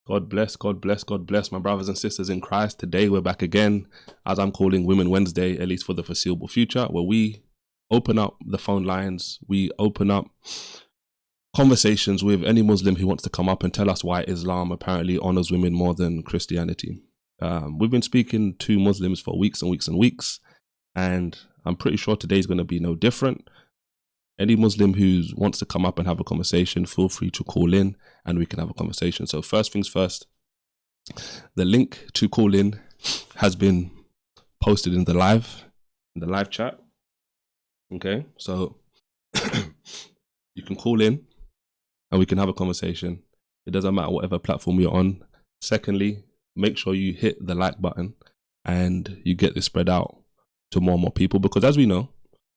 God bless, God bless, God bless my brothers and sisters in Christ. Today we're back again, as I'm calling Women Wednesday, at least for the foreseeable future, where we open up the phone lines, we open up conversations with any Muslim who wants to come up and tell us why Islam apparently honors women more than Christianity. We've been speaking to Muslims for weeks and weeks and weeks, and I'm pretty sure today's going to be no different. Any Muslim who wants to come up and have a conversation, feel free to call in and we can have a conversation. So first things first, the link to call in has been posted in the live chat. Okay, so you can call in and we can have a conversation. It doesn't matter whatever platform you're on. Secondly, make sure you hit the like button and you get this spread out to more and more people, because as we know,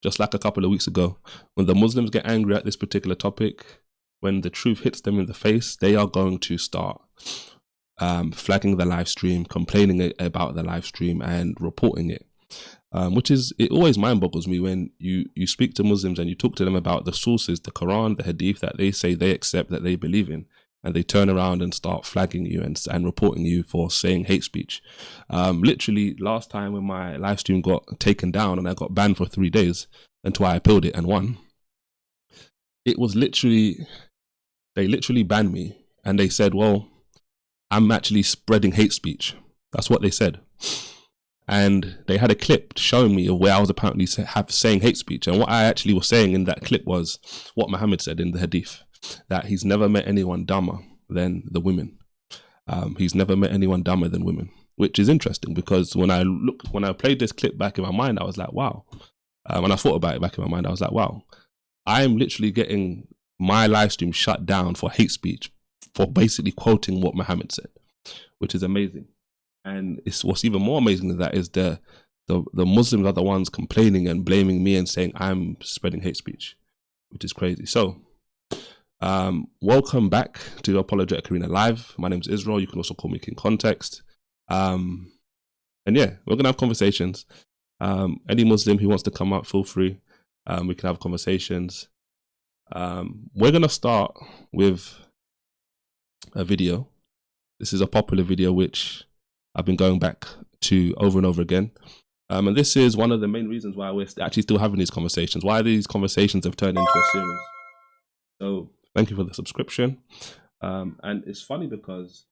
just like a couple of weeks ago, when the Muslims get angry at this particular topic, when the truth hits them in the face, they are going to start flagging the live stream, complaining about the live stream and reporting it. It always mind boggles me when you speak to Muslims and you talk to them about the sources, the Quran, the Hadith that they say they accept, that they believe in, and they turn around and start flagging you and reporting you for saying hate speech. Literally last time when my live stream got taken down and I got banned for 3 days until I appealed it and won, it was literally, they literally banned me and they said, well, I'm actually spreading hate speech. That's what they said. And they had a clip showing me of where I was apparently saying hate speech. And what I actually was saying in that clip was what Muhammad said in the Hadith, that he's never met anyone dumber than the women. He's never met anyone dumber than women, which is interesting because when I played this clip back in my mind, I was like, wow. When I thought about it back in my mind, I was like, wow, I'm literally getting my live stream shut down for hate speech, for basically quoting what Muhammad said, which is amazing. And what's even more amazing than that is the Muslims are the ones complaining and blaming me and saying I'm spreading hate speech, which is crazy. So welcome back to Apologetic Arena Live. My name is Israel. You can also call me King Context. And yeah, we're gonna have conversations. Any Muslim who wants to come up, feel free. We can have conversations. We're gonna start with a video. This is a popular video which I've been going back to over and over again. And this is one of the main reasons why we're actually still having these conversations, why these conversations have turned into a series. So thank you for the subscription. And it's funny because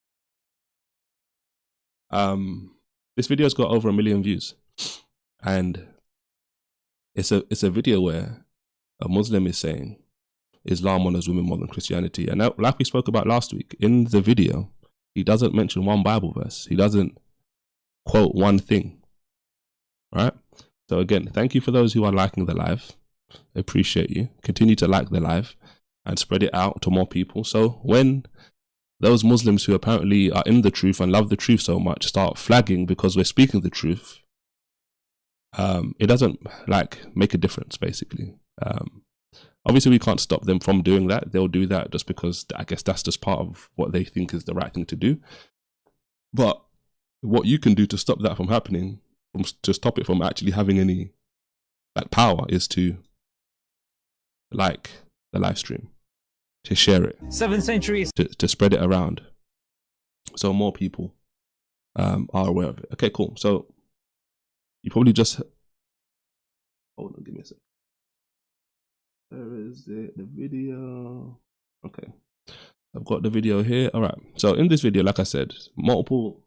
this video's got over 1 million views. And it's a video where a Muslim is saying Islam honors women more than Christianity. And like we spoke about last week, in the video, he doesn't mention one Bible verse. He doesn't quote one thing, right? So again, thank you for those who are liking the live. I appreciate you. Continue to like the live and spread it out to more people. So when those Muslims who apparently are in the truth and love the truth so much start flagging because we're speaking the truth, it doesn't make a difference, basically. Obviously, we can't stop them from doing that. They'll do that just because I guess that's just part of what they think is the right thing to do. But what you can do to stop that from happening, to stop it from actually having any power, is to like the live stream, to share it, 7th century, to spread it around, so more people are aware of it. Okay, cool. So you probably just hold on, give me a sec. Where is it? The video. Okay, I've got the video here. All right. So in this video, like I said, multiple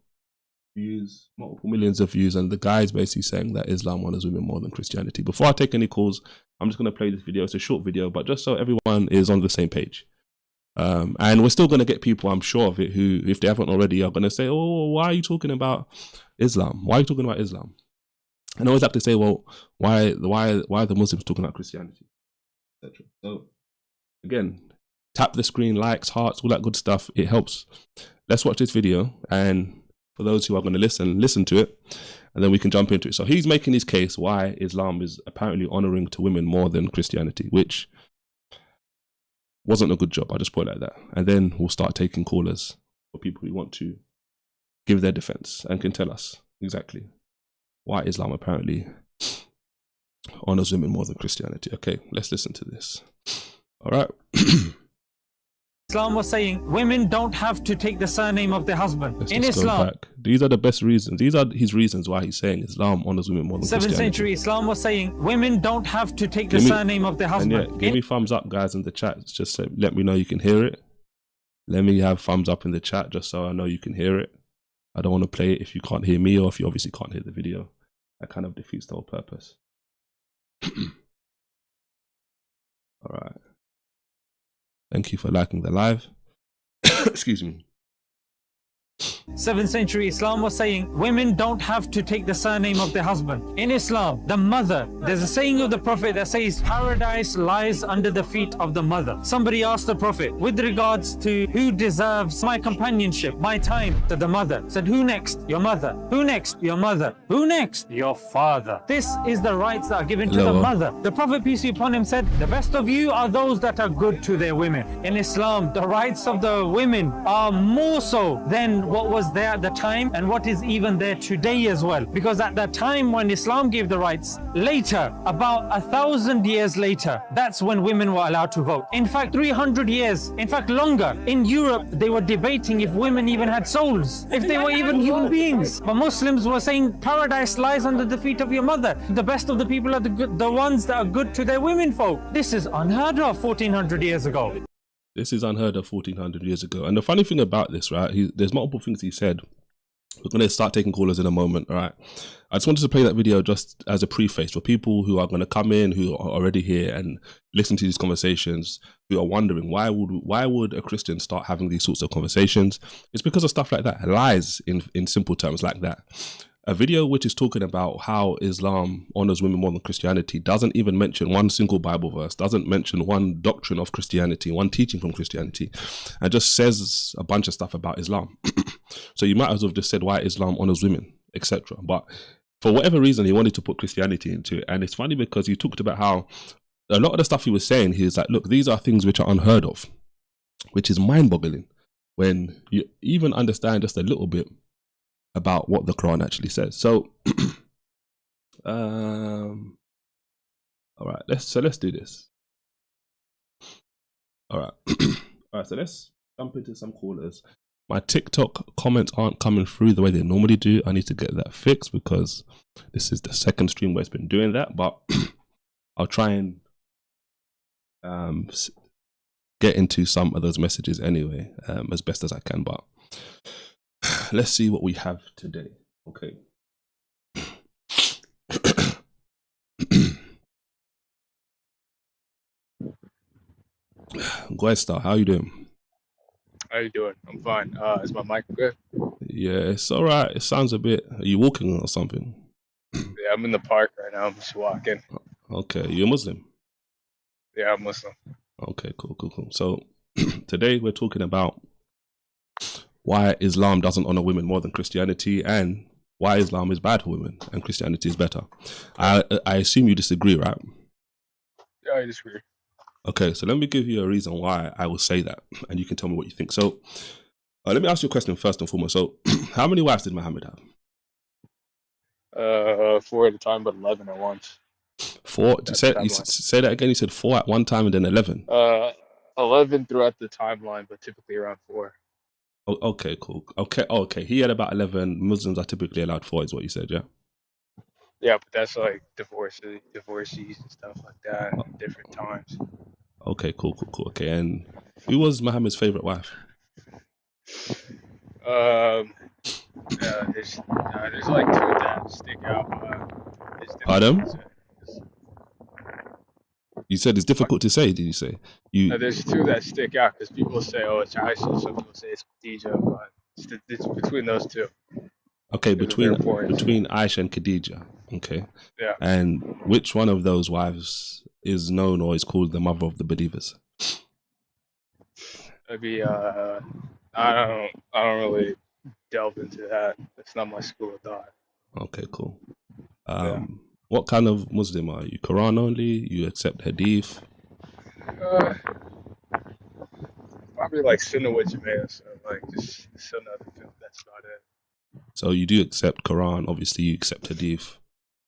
views, multiple millions of views, and the guy is basically saying that Islam honors women more than Christianity. Before I take any calls, I'm just going to play this video. It's a short video, but just so everyone is on the same page. And we're still going to get people, I'm sure of it, who, if they haven't already, are going to say, oh, why are you talking about Islam? Why are you talking about Islam? And I always have to say, well, why are the Muslims talking about Christianity? Etc. So again, tap the screen, likes, hearts, all that good stuff. It helps. Let's watch this video, and for those who are going to listen to it, and then we can jump into it. So he's making his case why Islam is apparently honoring to women more than Christianity, which wasn't a good job. I'll just put it like that. And then we'll start taking callers for people who want to give their defense and can tell us exactly why Islam apparently honors women more than Christianity. Okay, let's listen to this. All right. Islam was saying women don't have to take the surname of their husband. Let's In just Islam, go back. These are the best reasons. These are his reasons why he's saying Islam honors women more than 7th Christianity. century Islam was saying women don't have to take the surname of their husband. And yeah, give me thumbs up, guys, in the chat. Just let me know you can hear it. Let me have thumbs up in the chat just so I know you can hear it. I don't want to play it if you can't hear me, or if you obviously can't hear the video. That kind of defeats the whole purpose. All right. Thank you for liking the live. Excuse me. 7th century Islam was saying women don't have to take the surname of their husband. In Islam, the mother, there's a saying of the Prophet that says paradise lies under the feet of the mother. Somebody asked the Prophet with regards to who deserves my companionship, my time, to the mother. Said, who next? Your mother. Who next? Your mother. Who next? Your father. This is the rights that are given to the mother. The Prophet, peace be upon him, said, the best of you are those that are good to their women. In Islam, the rights of the women are more so than what was there at the time and what is even there today as well. Because at that time when Islam gave the rights, later, about 1,000 years later, that's when women were allowed to vote. In fact, 300 years, in fact longer, in Europe, they were debating if women even had souls, if they were even human beings. But Muslims were saying paradise lies under the feet of your mother. The best of the people are the ones that are good to their women folk. This is unheard of 1400 years ago. This is unheard of 1400 years ago. And the funny thing about this, right, there's multiple things he said. We're going to start taking callers in a moment, all right? I just wanted to play that video just as a preface for people who are going to come in, who are already here and listen to these conversations, who are wondering why would a Christian start having these sorts of conversations? It's because of stuff like that, lies in simple terms like that. A video which is talking about how Islam honors women more than Christianity doesn't even mention one single Bible verse, doesn't mention one doctrine of Christianity, one teaching from Christianity, and just says a bunch of stuff about Islam. So you might as well have just said why Islam honors women, etc. But for whatever reason, he wanted to put Christianity into it. And it's funny because he talked about how a lot of the stuff he was saying, he's like, look, these are things which are unheard of, which is mind-boggling when you even understand just a little bit about what the Quran actually says. So, all right, let's do this. All right, all right. So let's jump into some callers. My TikTok comments aren't coming through the way they normally do. I need to get that fixed because this is the second stream where it's been doing that. But I'll try and get into some of those messages anyway, as best as I can. But let's see what we have today. Okay. Guesta, how you doing? How you doing? I'm fine. Is my mic good? Yeah, it's all right. It sounds a bit... Are you walking or something? Yeah, I'm in the park right now. I'm just walking. Okay. You're Muslim? Yeah, I'm Muslim. Okay, cool. So today we're talking about why Islam doesn't honor women more than Christianity and why Islam is bad for women and Christianity is better. I assume you disagree, right? Yeah, I disagree. Okay, so let me give you a reason why I will say that, and you can tell me what you think. So, let me ask you a question first and foremost. So, how many wives did Muhammad have? 4 at a time, but 11 at once. 4? Say that again. You said 4 at one time and then 11. 11 throughout the timeline, but typically around 4. Oh, okay, cool. Okay. He had about 11. Muslims are typically allowed 4, is what you said, yeah? Yeah, but that's like divorcees and stuff like that at different times. Okay, cool. Okay, and who was Muhammad's favorite wife? There's like 2 that stick out. Pardon? You said it's difficult to say, did you say? There's 2 that stick out because people say, oh, it's Aisha, some people say it's Khadija, but it's between those 2. Okay, between Aisha and Khadija. Okay. Yeah. And which one of those wives is known or is called the mother of the believers? Maybe I don't really delve into that. It's not my school of thought. Okay, cool. What kind of Muslim are you? Quran only? You accept Hadith? Probably like Sunnah with Jamaica, so like just Sunnah. That's about it. So you do accept Quran, obviously you accept Hadith,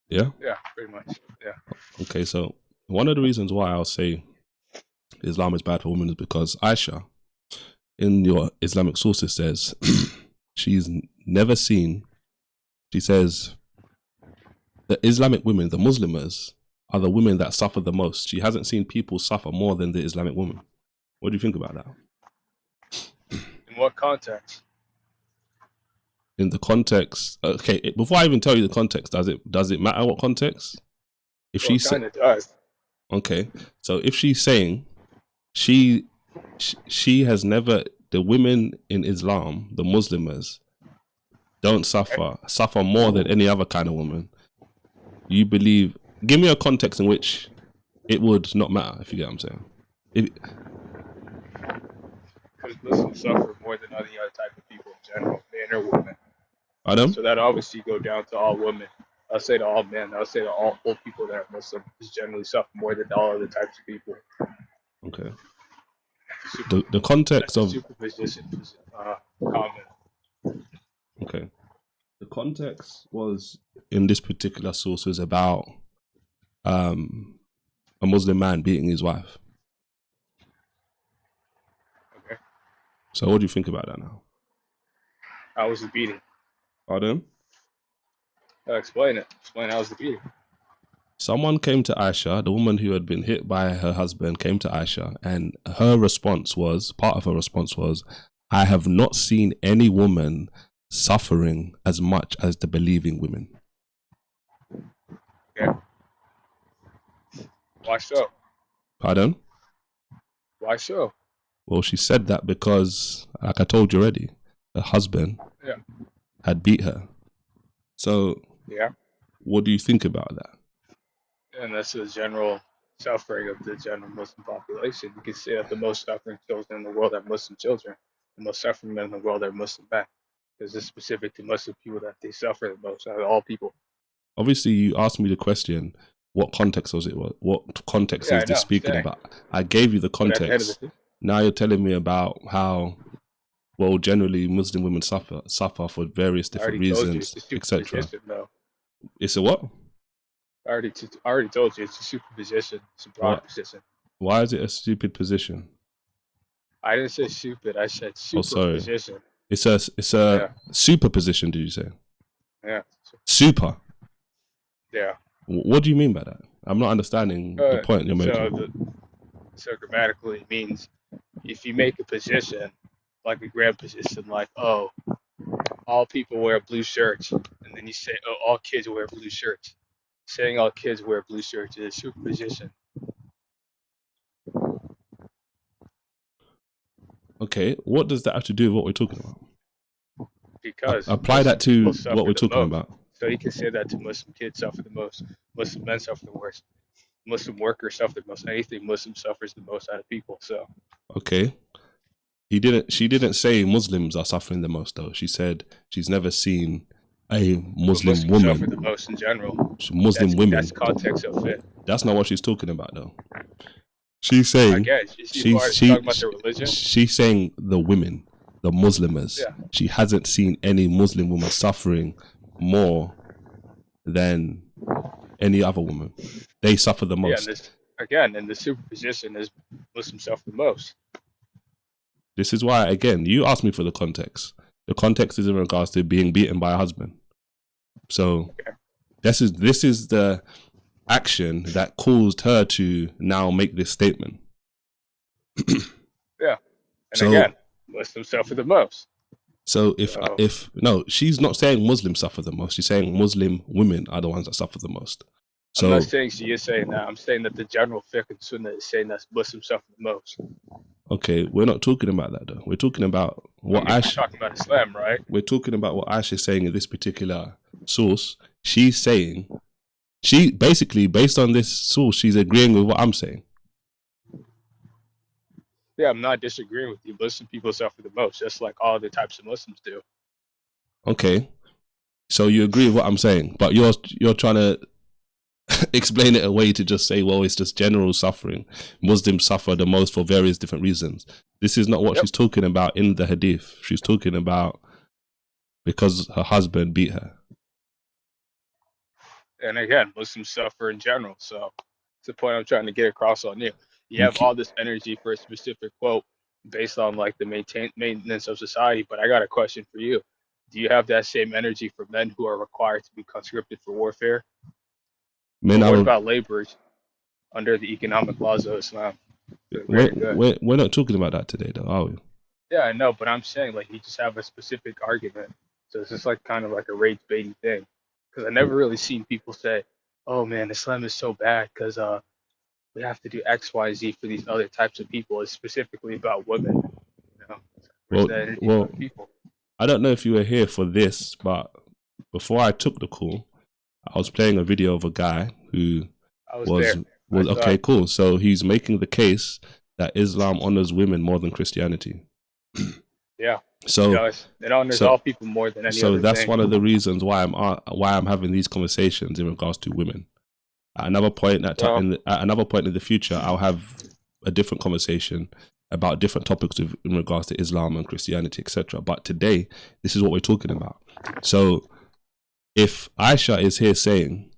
yeah? Yeah, pretty much, yeah. Okay, so one of the reasons why I'll say Islam is bad for women is because Aisha, in your Islamic sources says she's never seen. She says the Islamic women, the Muslimas, are the women that suffer the most. She hasn't seen people suffer more than the Islamic women. What do you think about that? In what context? In the context, okay. Before I even tell you the context, does it matter what context? If Well, she's it kind of does. okay, so if she's saying she has never, the women in Islam, the Muslims, don't suffer more than any other kind of woman. You believe? Give me a context in which it would not matter. If you get what I'm saying. Because Muslims suffer more than any other type of people in general, men or women. Adam? So that obviously go down to all women. I'll say to all men. I'll say to all people that are Muslim, just generally suffer more than all other types of people. Okay. The context of superposition comment. Okay. The context was in this particular source was about a Muslim man beating his wife. Okay. So what do you think about that now? How was the beating? Pardon? Explain it. Explain how was the beating. Someone came to Aisha, the woman who had been hit by her husband came to Aisha, and her response was, part of her response was, I have not seen any woman suffering as much as the believing women. Okay. Why so? Pardon? Why so? Well, she said that because, like I told you already, her husband had beat her. So, what do you think about that? And that's the general suffering of the general Muslim population. You can say that the most suffering children in the world are Muslim children. The most suffering men in the world are Muslim men. Because it's specific to Muslim people that they suffer the most out of all people. Obviously, you asked me the question, what context was it? What context is this speaking about? I gave you the context. Now you're telling me about how, well, generally Muslim women suffer for various different reasons, etc. It's a what? I already told you it's a superposition. It's a broad position. Why is it a stupid position? I didn't say stupid. I said superposition. It's a superposition. Did you say? Yeah. Super. Yeah. What do you mean by that? I'm not understanding the point you're making. So grammatically it means if you make a position like a gram position, like all people wear blue shirts, and then you say all kids wear blue shirts. Saying all kids wear blue shirts is a superposition. Okay, what does that have to do with what we're talking about? Because apply that to what we're talking about. So you can say that to Muslim kids suffer the most, Muslim men suffer the worst, Muslim workers suffer the most. Anything Muslim suffers the most out of people. So okay, she didn't say Muslims are suffering the most though. She said she's never seen a Muslim woman suffer the most in general. Muslim women. That's context of it. That's not what she's talking about though. She's saying she's saying the women, the Muslims. Yeah. She hasn't seen any Muslim woman suffering more than any other woman. They suffer the most. And the superposition is Muslims suffer the most. This is why, again, you asked me for the context. The context is in regards to being beaten by a husband. So this is the action that caused her to now make this statement. Yeah. And again, Muslims suffer the most. So if no, she's not saying Muslims suffer the most. She's saying Muslim women are the ones that suffer the most. So, I'm not saying she is saying that. I'm saying that the general fiqh and sunnah is saying that Muslims suffer the most. Okay, we're not talking about that though. We're talking about what we're talking about Islam, right? We're talking about what Aisha is saying in this particular source. She's saying, she basically, based on this source, she's agreeing with what I'm saying. Yeah, I'm not disagreeing with you. Muslim people suffer the most, just like all the types of Muslims do. Okay, so you agree with what I'm saying, but you're trying to explain it away to just say, well, it's just general suffering. Muslims suffer the most for various different reasons. This is not what she's talking about in the hadith. She's talking about because her husband beat her. And again, Muslims suffer in general. So it's the point I'm trying to get across on you. You have all this energy for a specific quote, based on like the maintenance of society. But I got a question for you. Do you have that same energy for men who are required to be conscripted for warfare? Men Or what are about laborers under the economic laws of Islam for the we're, greater good? we're not talking about that today, though, are we? Yeah, I know, but I'm saying like you just have a specific argument. So it's just like kind of like a rage baiting thing. Because I never really seen people say, "Oh man, Islam is so bad because we have to do X, Y, Z for these other types of people." It's specifically about women, you know, Well, personality for well, other people. I don't know if you were here for this, but before I took the call, I was playing a video of a guy who I was was there. was I saw okay, it. cool. So he's making the case that Islam honors women more than Christianity. Yeah, it So, does. It honors so, all people more than any so other that's thing. one of the reasons why I'm having these conversations in regards to women. At another point Well, at another point in the future, I'll have a different conversation about different topics in regards to Islam and Christianity, etc. But today, this is what we're talking about. So, if Aisha is here saying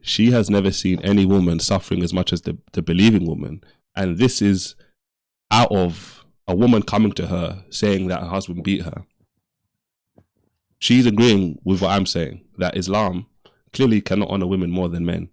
she has never seen any woman suffering as much as the believing woman, and this is out of a woman coming to her saying that her husband beat her, she's agreeing with what I'm saying, that Islam clearly cannot honor women more than men.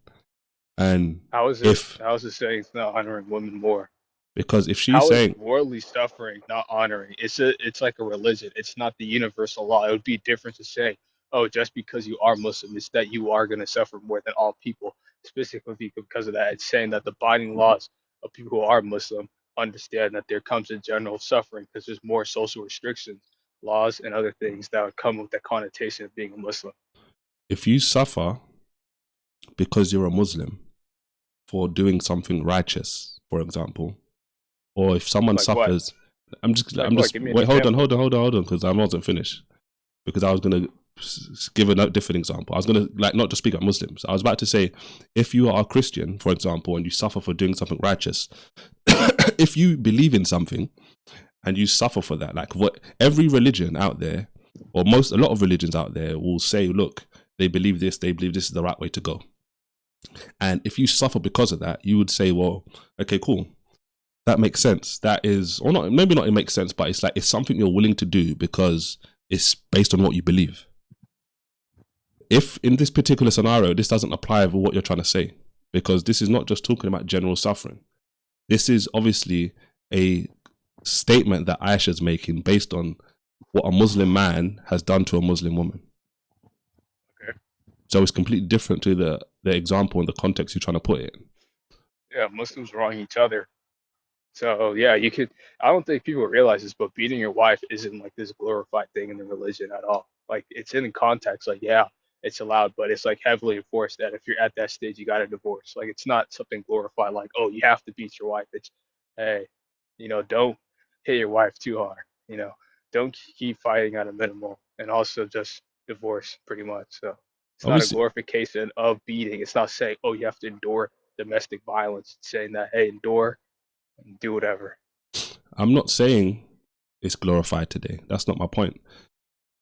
And if how is it saying it's not honoring women more? because if she's How is saying, worldly suffering not honoring? It's like a religion. It's not the universal law. It would be different to say, oh, just because you are Muslim, it's that you are going to suffer more than all people, specifically because of that. It's saying that the binding laws of people who are Muslim understand that there comes a general suffering because there's more social restrictions, laws, and other things that would come with that connotation of being a Muslim. if you suffer because you're a Muslim for doing something righteous, for example, or if someone Like what? suffers, I'm Like what? just Give me an wait, hold example. on, because I wasn't finished. Because I was gonna give a different example. I was gonna like not just speak about Muslims. I was about to say, if you are a Christian, for example, and you suffer for doing something righteous, if you believe in something and you suffer for that, like what every religion out there, or a lot of religions out there will say, look, they believe this is the right way to go. And if you suffer because of that, you would say, well, okay, cool. That makes sense. That is, or not, maybe not it makes sense, but it's like, it's something you're willing to do because it's based on what you believe. If in this particular scenario, this doesn't apply with what you're trying to say, because this is not just talking about general suffering. This is obviously a statement that Aisha's making based on what a Muslim man has done to a Muslim woman. Okay. So it's completely different to the example and the context you're trying to put it in. Yeah, Muslims wrong each other. So yeah, you could. I don't think people realize this, but beating your wife isn't like this glorified thing in the religion at all. Like it's in the context, like yeah, it's allowed, but it's like heavily enforced that if you're at that stage, you got a divorce. Like it's not something glorified, like oh, you have to beat your wife. It's hey, don't hit your wife too hard. You know, don't keep fighting at a minimal, and also just divorce pretty much. So it's not a Obviously, glorification of beating. It's not saying oh, you have to endure domestic violence. It's saying that hey, endure and do whatever. I'm not saying it's glorified today. That's not my point.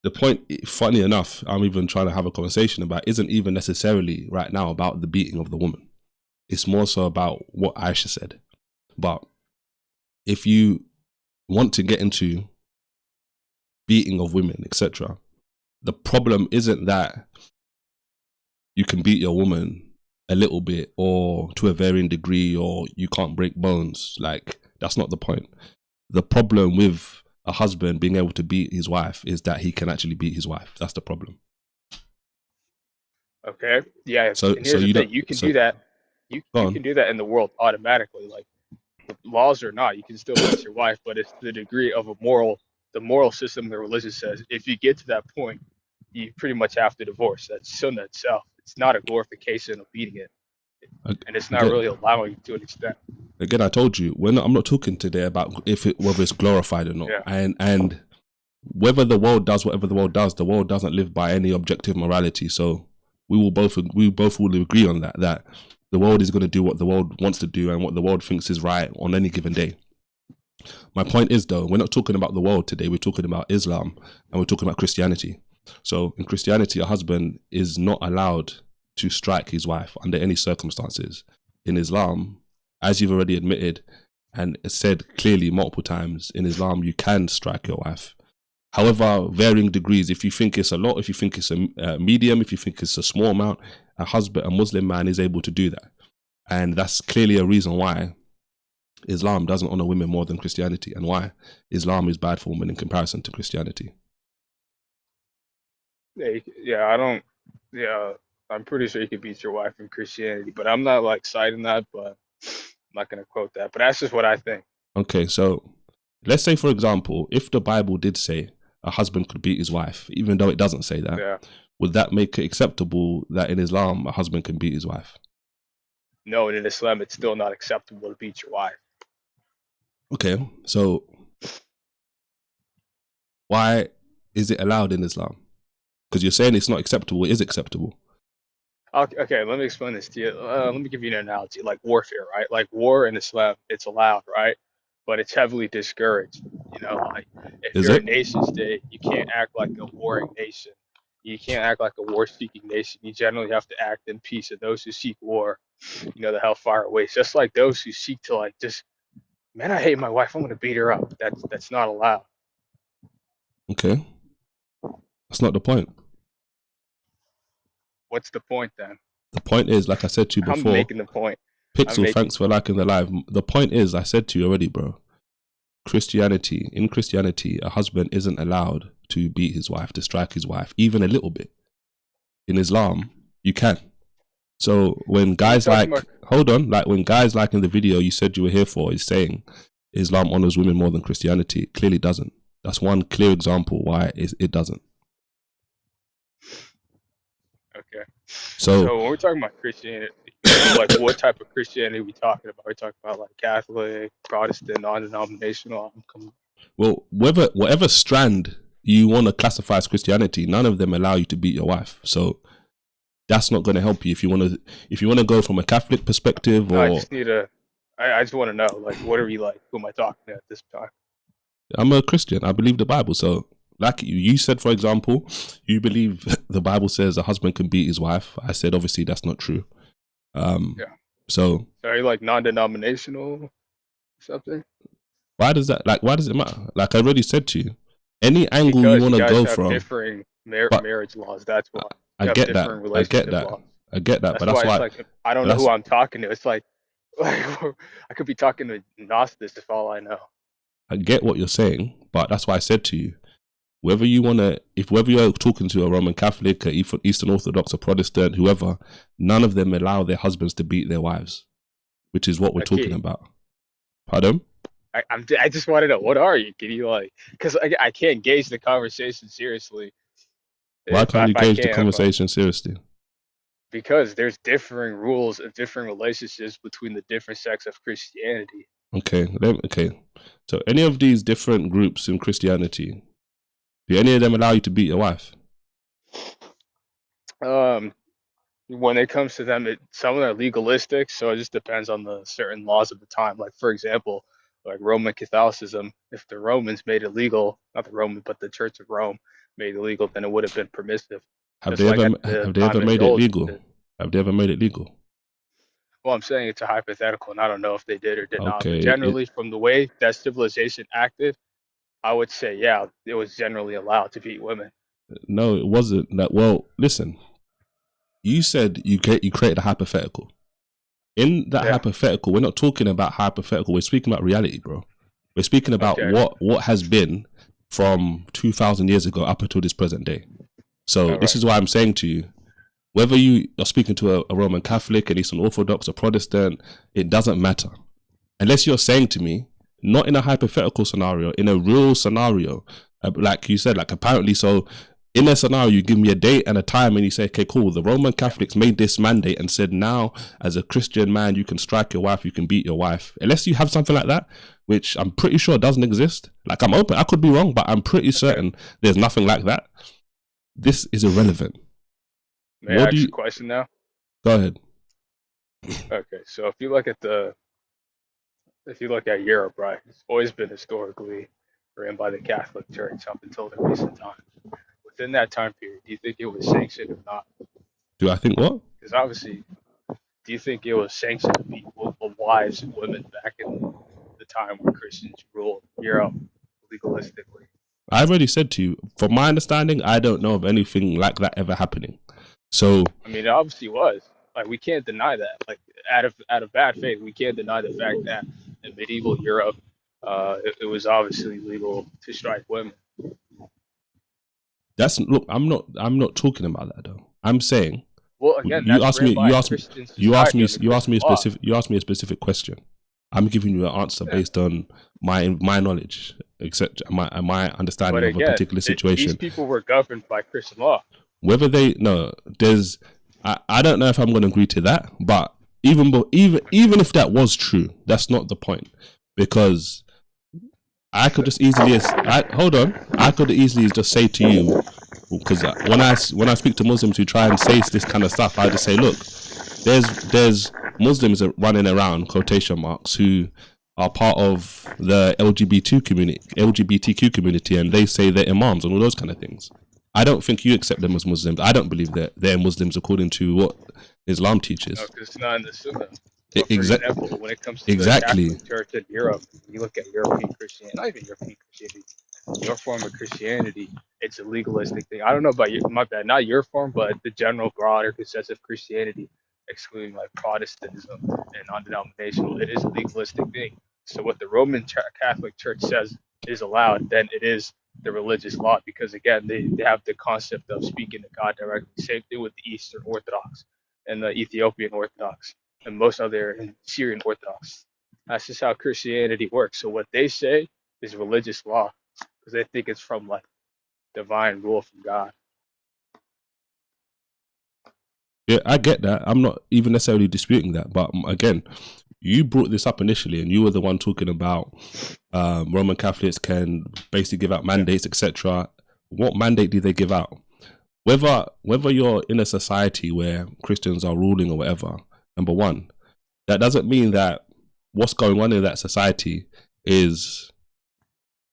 The point, funny enough, I'm even trying to have a conversation about isn't even necessarily right now about the beating of the woman. It's more so about what Aisha said. But if you want to get into beating of women, etc., the problem isn't that you can beat your woman a little bit or to a varying degree or you can't break bones. Like, that's not the point. The problem with a husband being able to beat his wife is that he can actually beat his wife. That's the problem. Okay. Yeah. So And so here's the you thing: don't you can so do that. You go you on. can do that in the world automatically, like laws or not. You can still beat your wife, but it's the degree of the moral system the religion says. If you get to that point, you pretty much have to divorce. That's sunnah itself. It's not a glorification of beating it, and it's not Again, really allowing to an extent. again, I told you, I'm not talking today about whether it's glorified or not, Yeah. and whether the world does whatever the world does. The world doesn't live by any objective morality. So we both will agree on that the world is going to do what the world wants to do and what the world thinks is right on any given day. My point is, though, we're not talking about the world today. We're talking about Islam and we're talking about Christianity. So in Christianity, a husband is not allowed to strike his wife under any circumstances. In Islam, as you've already admitted, and it said clearly multiple times in Islam you can strike your wife. However, varying degrees. If you think it's a lot, if you think it's a medium, if you think it's a small amount, a Muslim man is able to do that. And that's clearly a reason why Islam doesn't honor women more than Christianity, and why Islam is bad for women in comparison to Christianity. Yeah, I don't. Yeah, I'm pretty sure you could beat your wife in Christianity, but I'm not like citing that. But I'm not gonna quote that. But that's just what I think. Okay, so let's say, for example, if the Bible did say a husband could beat his wife, even though it doesn't say that, Yeah. would that make it acceptable that in Islam a husband can beat his wife? No, and in Islam, it's still not acceptable to beat your wife. Okay, so why is it allowed in Islam? Because you're saying it's not acceptable. It is acceptable. Okay, let me explain this to you. Let me give you an analogy, like warfare, right? Like war in Islam, it's allowed, right? But it's heavily discouraged. You know, like if Is you're a it? nation state, you can't act like a warring nation. You can't act like a war-seeking nation. You generally have to act in peace. And those who seek war, you know, the hellfire awaits. Just like those who seek to like just, man, I hate my wife. I'm gonna beat her up. That's not allowed. Okay, that's not the point. What's the point then? The point is, like I said to you I'm before, making the point. Pixel, thanks for liking the live. The point is, I said to you already, bro, in Christianity, a husband isn't allowed to beat his wife, to strike his wife, even a little bit. In Islam, you can. So when guys like, when guys like in the video you said you were here for is saying Islam honors women more than Christianity, it clearly doesn't. That's one clear example why it doesn't. Okay. So when we're talking about Christianity, like what type of Christianity are we talking about? We're talking about like Catholic, Protestant, non-denominational. Well, whatever strand you want to classify as Christianity, none of them allow you to beat your wife. So that's not going to help you if you want to go from a Catholic perspective. Or I just want to know, like, what are we like? Who am I talking to at this time? I'm a Christian. I believe the Bible. So, like you said, for example, you believe the Bible says a husband can beat his wife. I said, obviously, that's not true. Yeah. So are you like non-denominational or something? Why does it matter? Like I already said to you, any angle you want to go from. Differing marriage laws. That's why. I get that. But that's why. Like, I don't know who I'm talking to. It's like I could be talking to Gnostics if all I know. I get what you're saying, but that's why I said to you, whether you're talking to a Roman Catholic, a Eastern Orthodox, a Protestant, whoever, none of them allow their husbands to beat their wives, which is what we're talking about. Pardon? I just want to know, what are you? Can you like, because I can't gauge the conversation seriously. Why can't you gauge the conversation seriously? Because there's differing rules and different relationships between the different sects of Christianity. Okay. So any of these different groups in Christianity, do any of them allow you to beat your wife? When it comes to them, some of them are legalistic, so it just depends on the certain laws of the time. Like, for example, like Roman Catholicism, if the Romans made it legal, not the Roman, but the Church of Rome made it legal, then it would have been permissive. Have they ever made it legal? Have they ever made it legal? Well, I'm saying it's a hypothetical, and I don't know if they did or did not. But generally, from the way that civilization acted, I would say, yeah, it was generally allowed to beat women. No, it wasn't. Well, listen. You said you created a hypothetical. In that hypothetical, we're not talking about hypothetical. We're speaking about reality, bro. We're speaking about what has been from 2,000 years ago up until this present day. So this is why I'm saying to you, whether you are speaking to a Roman Catholic, an Eastern Orthodox, a Protestant, it doesn't matter. Unless you're saying to me, not in a hypothetical scenario, in a real scenario, like you said, like apparently, so in a scenario, you give me a date and a time and you say, okay, cool, the Roman Catholics made this mandate and said, now, as a Christian man, you can strike your wife, you can beat your wife. Unless you have something like that, which I'm pretty sure doesn't exist. Like, I'm open, I could be wrong, but I'm pretty certain there's nothing like that. This is irrelevant. May I ask you a question now? Go ahead. Okay, so if you look at Europe, right, it's always been historically ran by the Catholic Church up until the recent times. Within that time period, do you think it was sanctioned or not? Do I think what? Because obviously, do you think it was sanctioned to beat wives and women back in the time where Christians ruled Europe legalistically. I've already said to you, from my understanding, I don't know of anything like that ever happening. So I mean, it obviously was. Like, we can't deny that. Like, out of bad faith, we can't deny the fact that in medieval Europe, it was obviously legal to strike women. look, I'm not talking about that though. I'm saying Well, again, you that's asked me ran by you a asked me Christian you asked me society under Christian law. you asked me a specific question. I'm giving you an answer Yeah. based on my knowledge, except my understanding But of a again, particular these situation. people were governed by Christian law. Whether they no, there's I don't know if I'm going to agree to that, but even if that was true, that's not the point, because I could just easily I could easily just say to you, because when I speak to Muslims who try and say this kind of stuff, I just say, look, there's Muslims running around, quotation marks, who are part of the LGBTQ community, and they say they're imams and all those kind of things. I don't think you accept them as Muslims. I don't believe that they're Muslims according to what Islam teaches. No, because it's not in the Sunnah. But for Exactly. example, when it comes to the Catholic Church in Europe, you look at European Christianity, not even European Christianity, your form of Christianity, it's a legalistic thing. I don't know about you, my bad, not your form, but the general broader consensus of Christianity, excluding like Protestantism and non-denominational, it is a legalistic thing. So what the Roman Catholic Church says is allowed, then it is the religious law, because again, they have the concept of speaking to God directly. Same thing with the Eastern Orthodox and the Ethiopian Orthodox and most other Syrian Orthodox. That's just how Christianity works. So what they say is religious law, because they think it's from like divine rule from God. Yeah, I get that. I'm not even necessarily disputing that, but again, you brought this up initially, and you were the one talking about Roman Catholics can basically give out mandates, etc. What mandate do they give out? Whether you're in a society where Christians are ruling or whatever, number one, that doesn't mean that what's going on in that society is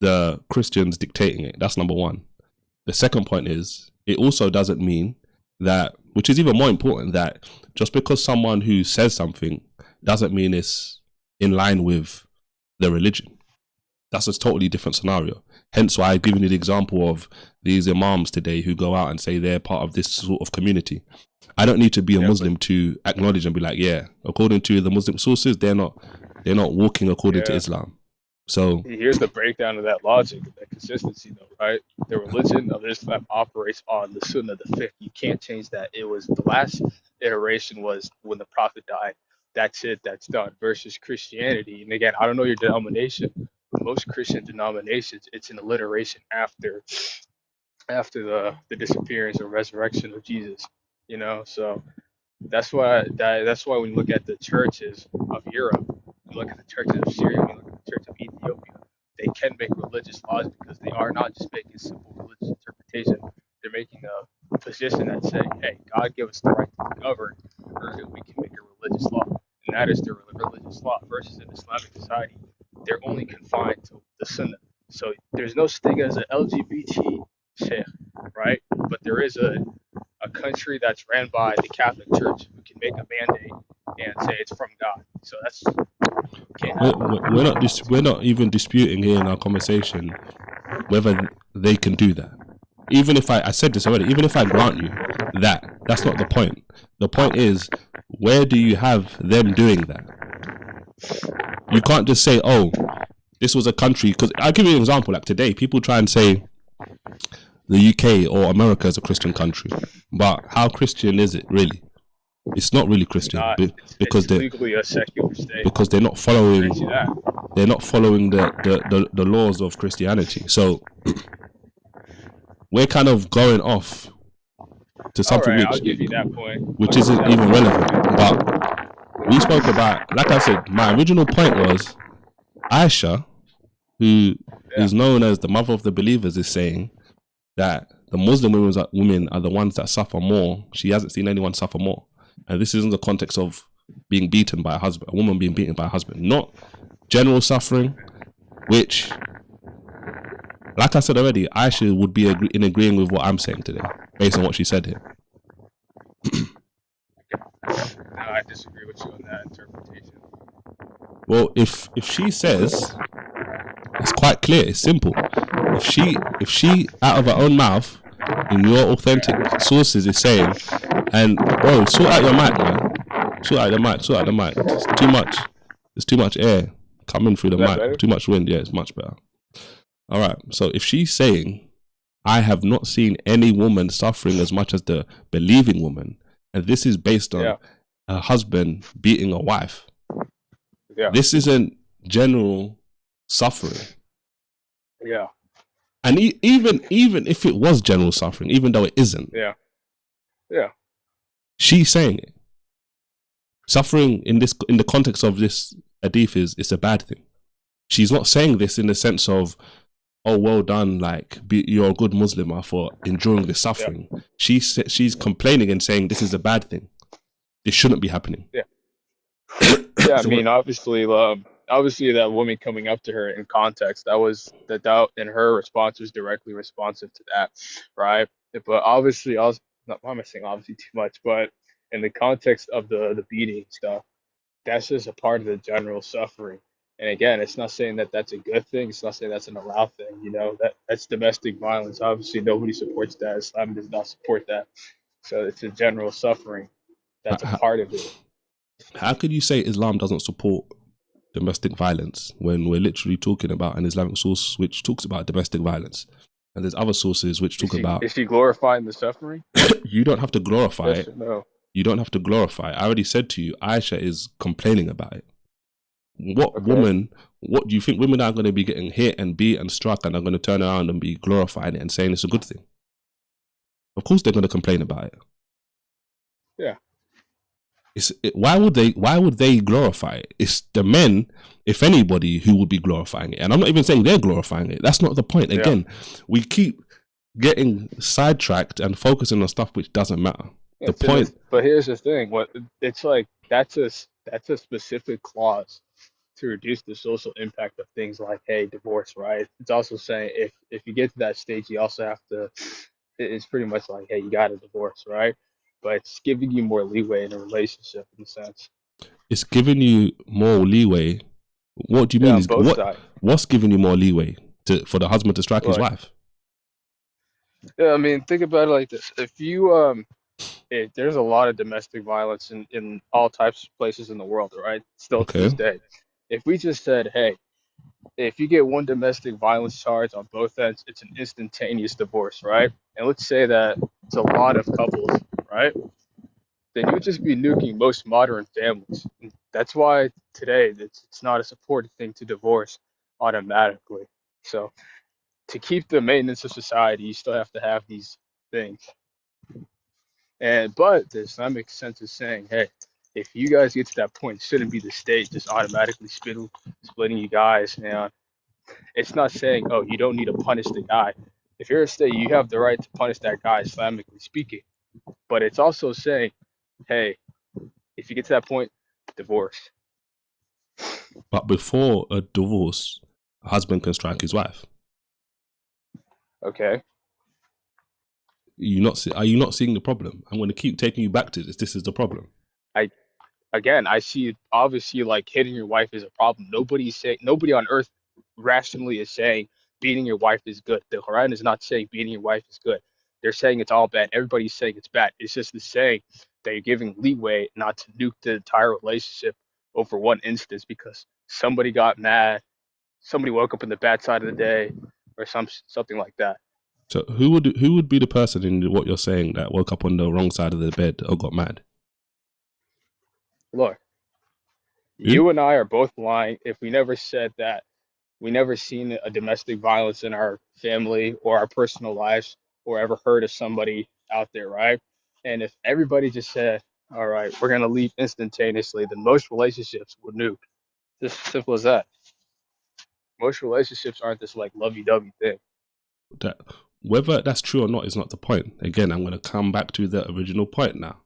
the Christians dictating it. That's number one. The second point is, it also doesn't mean that, which is even more important, that just because someone who says something doesn't mean it's in line with the religion. That's a totally different scenario. Hence why I've given you the example of these imams today who go out and say they're part of this sort of community. I don't need to be a Muslim to acknowledge and be like, yeah, according to the Muslim sources, they're not walking according to Islam. So here's the breakdown of that logic, that consistency, though, right? The religion of Islam operates on the Sunnah, the fiqh. You can't change that. It was the last iteration was when the Prophet died. That's it. That's done. Versus Christianity, and again, I don't know your denomination, but most Christian denominations, it's an alliteration after the disappearance or resurrection of Jesus. You know, so that's why when you look at the churches of Europe, you look at the churches of Syria, you look at the church of Ethiopia, they can make religious laws because they are not just making simple religious interpretation. They're making a position that say, hey, God gave us the right to govern, or we can make a religious law, and that is the religious law. Versus in Islamic society, they're only confined to the Sunnah. So there's no stigma as an LGBT sheikh, right? But there is a country that's ran by the Catholic Church who can make a mandate and say it's from God. So that's can't happen. we're not even disputing here in our conversation whether they can do that. Even if I said this already, even if I grant you that's not the point. The point is, where do you have them doing that? You can't just say, oh, this was a country, because I'll give you an example. Like today, people try and say the UK or America is a Christian country, but how Christian is it really? It's not really Christian, because it's legally a secular state. Because they're not following the laws of Christianity. So we're kind of going off to something I'll give you that point. which isn't even relevant. But we spoke about, like I said, my original point was Aisha, who is known as the mother of the believers, is saying that the Muslim women are the ones that suffer more. She hasn't seen anyone suffer more. And this is in the context of being beaten by a husband, a woman being beaten by a husband, not general suffering, which, like I said already, Aisha would be in agreeing with what I'm saying today, based on what she said here. No, I disagree with you on that interpretation. Well, if she says, it's quite clear, it's simple. If she out of her own mouth, in your authentic sources, is saying, and bro, sort out your mic, man. Sort out the mic. Sort out the mic. It's too much. There's too much air coming through the mic. Better? Too much wind. Yeah, it's much better. All right. So if she's saying, I have not seen any woman suffering as much as the believing woman, and this is based on a husband beating a wife. Yeah. This isn't general suffering. Yeah. And even if it was general suffering, even though it isn't, she's saying it. Suffering in the context of this hadith is a bad thing. She's not saying this in the sense of, oh, well done, like you're a good Muslima for enduring this suffering. Yeah. She's complaining and saying this is a bad thing. This shouldn't be happening. Yeah. Yeah, so I mean, obviously that woman coming up to her in context, that was the doubt, and her response was directly responsive to that, right? But obviously, why am I saying obviously too much? But in the context of the beating stuff, that's just a part of the general suffering. And again, it's not saying that that's a good thing. It's not saying that's an allowed thing. You know, that's domestic violence. Obviously, nobody supports that. Islam does not support that. So it's a general suffering. That's a part of it. How could you say Islam doesn't support domestic violence when we're literally talking about an Islamic source which talks about domestic violence? And there's other sources which talk about... Is she glorifying the suffering? You don't have to glorify yes, it. No. You don't have to glorify it. I already said to you, Aisha is complaining about it. What woman, what do you think women are going to be getting hit and beat and struck and are going to turn around and be glorifying it and saying it's a good thing? Of course they're going to complain about it. Yeah. Why would they glorify it? It's the men, if anybody, who would be glorifying it. And I'm not even saying they're glorifying it. That's not the point. Again, we keep getting sidetracked and focusing on stuff which doesn't matter. Yeah, but here's the thing. It's like that's a specific clause to reduce the social impact of things like, hey, divorce, right? It's also saying if you get to that stage, you also have to. It's pretty much like, hey, you got a divorce, right? But it's giving you more leeway in a relationship, in a sense. It's giving you more leeway. What do you mean? What's giving you more leeway for the husband to strike his wife? Yeah, I mean, think about it like this: if you there's a lot of domestic violence in all types of places in the world, right? Still to this day. If we just said, hey, if you get one domestic violence charge on both ends, it's an instantaneous divorce, right? And let's say that it's a lot of couples, right? Then you would just be nuking most modern families. And that's why today it's not a supported thing to divorce automatically. So to keep the maintenance of society, you still have to have these things. But the Islamic sense is saying, hey, if you guys get to that point, it shouldn't be the state just automatically splitting you guys. And it's not saying, oh, you don't need to punish the guy. If you're a state, you have the right to punish that guy, Islamically speaking. But it's also saying, hey, if you get to that point, divorce. But before a divorce, a husband can strike his wife. Okay. Are you not seeing the problem? I'm going to keep taking you back to this. This is the problem. I see, obviously, like, hitting your wife is a problem. Nobody on earth rationally is saying beating your wife is good. The Quran is not saying beating your wife is good. They're saying it's all bad. Everybody's saying it's bad. It's just the saying that you're giving leeway not to nuke the entire relationship over one instance because somebody got mad, somebody woke up in the bad side of the day, or something like that. So who would be the person in what you're saying that woke up on the wrong side of the bed or got mad? Look, you and I are both lying if we never said that we never seen a domestic violence in our family or our personal lives or ever heard of somebody out there, right? And if everybody just said, all right, we're going to leave instantaneously, then most relationships would nuke. Just simple as that. Most relationships aren't this like lovey-dovey thing. Whether that's true or not is not the point. Again, I'm going to come back to the original point now.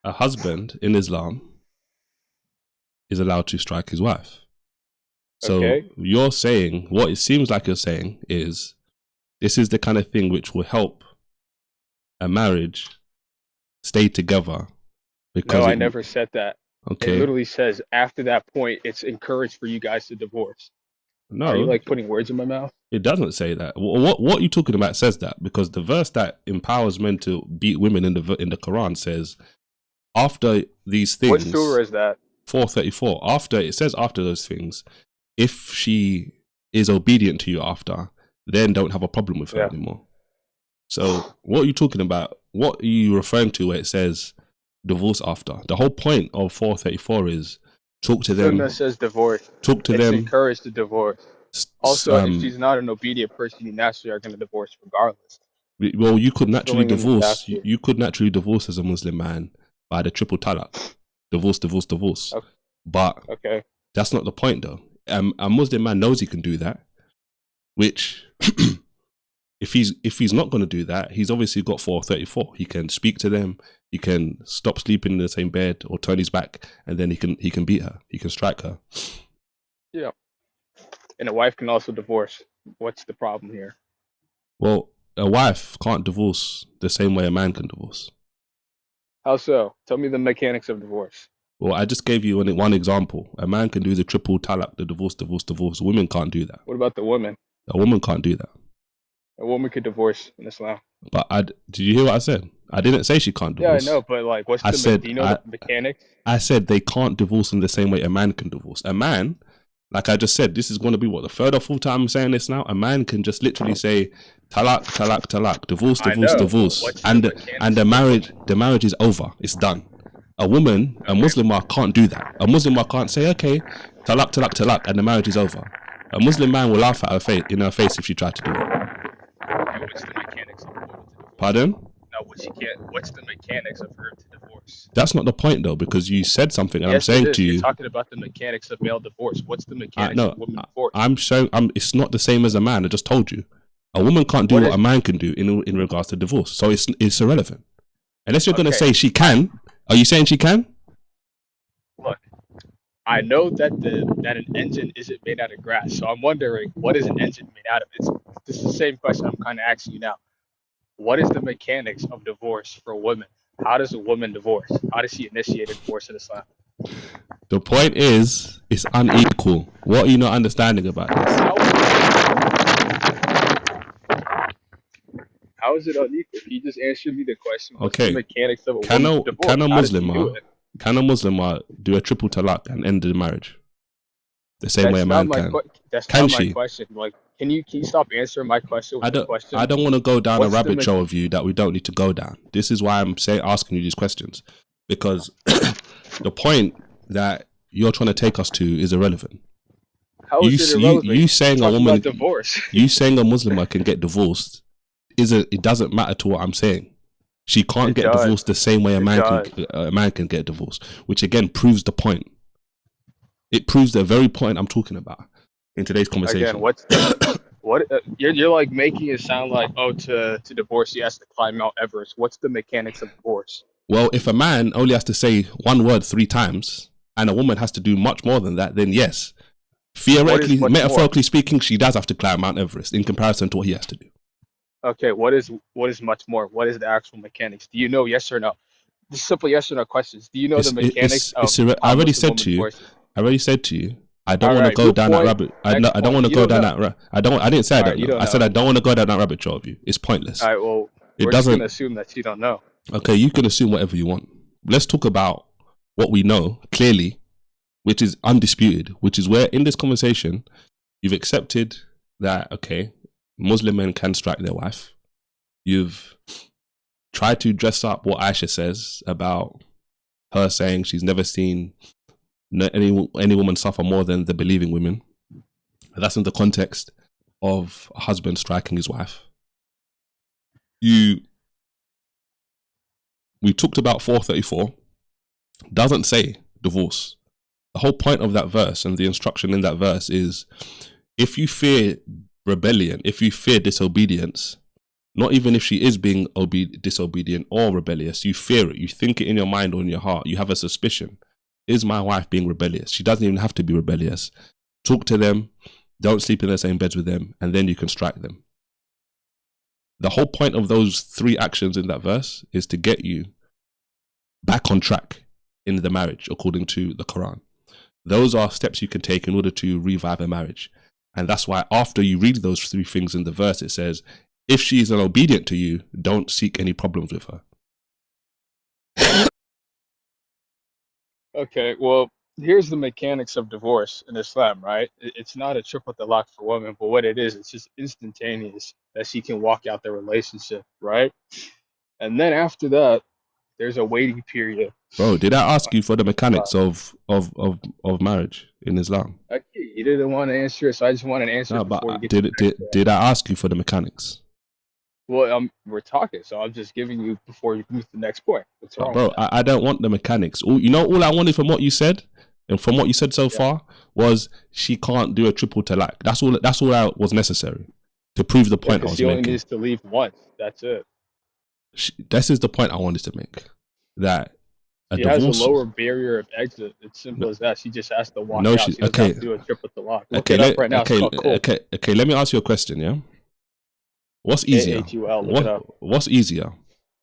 A husband in Islam is allowed to strike his wife. So you're saying, what it seems like you're saying is, this is the kind of thing which will help a marriage stay together. Because no, I never said that. It Okay. literally says after that point, it's encouraged for you guys to divorce. Are you No, like putting words in my mouth? it doesn't say that. What you talking about says that, because the verse that empowers men to beat women in the Quran says after these What surah things, is that? 434. After it says after those things, if she is obedient to you after, then don't have a problem with her Yeah. anymore. So what are you talking about? What are you referring to where it says divorce after? The whole point of 434 is talk to them. Sunnah says divorce. Talk to It's them. encouraged to divorce. Also, if she's not an obedient person, you naturally are going to divorce regardless. Well, you could naturally Filling in the divorce. gaps here. You could naturally divorce as a Muslim man by the triple talaq, divorce, divorce, divorce. Okay. But Okay. that's not the point, though. A Muslim man knows he can do that. Which, if he's not going to do that, he's obviously got 434. He can speak to them. He can stop sleeping in the same bed or turn his back, and then he can beat her. He can strike her. Yeah. And a wife can also divorce. What's the problem here? Well, a wife can't divorce the same way a man can divorce. How so? Tell me the mechanics of divorce. Well, I just gave you one example. A man can do the triple talaq, the divorce, divorce, divorce. Women can't do that. What about the woman? A woman can't do that. A woman could divorce in Islam. But did you hear what I said? I didn't say she can't divorce. Yeah, I know, but like, what's do you know the mechanics? I said they can't divorce in the same way a man can divorce. A man, like I just said, this is going to be what, the third or fourth time I'm saying this now. A man can just literally say talaq, talaq, talaq, divorce, divorce, divorce, and the marriage is over. It's done. A woman, a Muslimah can't do that. A Muslimah can't say, okay, talaq, talaq, talaq, and the marriage is over. A Muslim man will laugh at her face in her face if she tried to do it. What's the mechanics of her to divorce? Pardon? No, what's the mechanics of her to divorce? That's not the point, though, because you said something, and Yes, I'm saying it is. to you, You're talking about the mechanics of male divorce. What's the mechanics of women divorce? I'm showing. It's not the same as a man. I just told you, a woman can't do what a man can do in regards to divorce. So it's irrelevant. Unless you're going to say she can. Are you saying she can? Look, I know that an engine isn't made out of grass, so I'm wondering, what is an engine made out of? This is the same question I'm kind of asking you now. What is the mechanics of divorce for women? How does a woman divorce? How does she initiate a divorce in Islam? The point is, it's unequal. What are you not understanding about this? How is it unequal? He just answered me the question. What's Okay. the mechanics of a woman's divorce? Can a Muslim do a triple talaq and end the marriage the same way a man can? That's not my question. Like, can you stop answering my question with the question? I don't want to go down a rabbit trail of you that we don't need to go down. This is why I'm asking you these questions, because the point that you're trying to take us to is irrelevant. How is it irrelevant? You saying a woman divorce? You saying a Muslim can get divorced it doesn't matter to what I'm saying. She can't get divorced the same way a man can get divorced, which again proves the point. It proves the very point I'm talking about in today's conversation. Again, you're like making it sound like, to divorce he has to climb Mount Everest. What's the mechanics of divorce? Well, if a man only has to say one word 3 times and a woman has to do much more than that, then yes, theoretically, metaphorically speaking, she does have to climb Mount Everest in comparison to what he has to do. Okay, what is much more? What is the actual mechanics? Do you know? Yes or no? Just simple yes or no questions. Do you know the mechanics I already said to you. I don't want to go down that rabbit. I don't want to go down that rabbit. I didn't say that. I said I don't want to go down that rabbit trail of you. It's pointless. All right. Well, we're just gonna assume that you don't know. Okay, you can assume whatever you want. Let's talk about what we know clearly, which is undisputed. Which is where in this conversation you've accepted that Muslim men can strike their wife. You've tried to dress up what Aisha says about her saying she's never seen any woman suffer more than the believing women. That's in the context of a husband striking his wife. We talked about 434. Doesn't say divorce. The whole point of that verse and the instruction in that verse is, if you fear rebellion, if you fear disobedience, not even if she is being disobedient or rebellious, you fear it, you think it in your mind or in your heart, you have a suspicion. Is my wife being rebellious? She doesn't even have to be rebellious. Talk to them, don't sleep in the same beds with them, and then you can strike them. The whole point of those 3 actions in that verse is to get you back on track. in the marriage, according to the Quran. Those are steps you can take in order to revive a marriage. And that's why after you read those 3 things in the verse, it says, if she is obedient to you, don't seek any problems with her. Okay, well, here's the mechanics of divorce in Islam, right? It's not a triple talaq for women, but what it is, it's just instantaneous that she can walk out the relationship, right? And then after that, there's a waiting period. Bro, did I ask you for the mechanics of marriage in Islam? Okay, you didn't want to answer it, so I just wanted to answer No, it but before you get to the next step. did I ask you for the mechanics? Well, we're talking, so I'm just giving you before you move to the next point. What's wrong Bro, with that? I don't want the mechanics. All I wanted from what you said, and from what you said so far, was she can't do a triple talaq. That's all that was necessary to prove the point I was She only making. needs to leave once. That's it. This is the point I wanted to make. That a She divorce has a lower barrier of exit. It's simple as that. She just has to walk No, out. she She doesn't have to do a triple talaq. Look okay, it up right now. It's called Cool. okay. Let me ask you a question. Yeah, what's easier? AHUL, look it up. What's easier,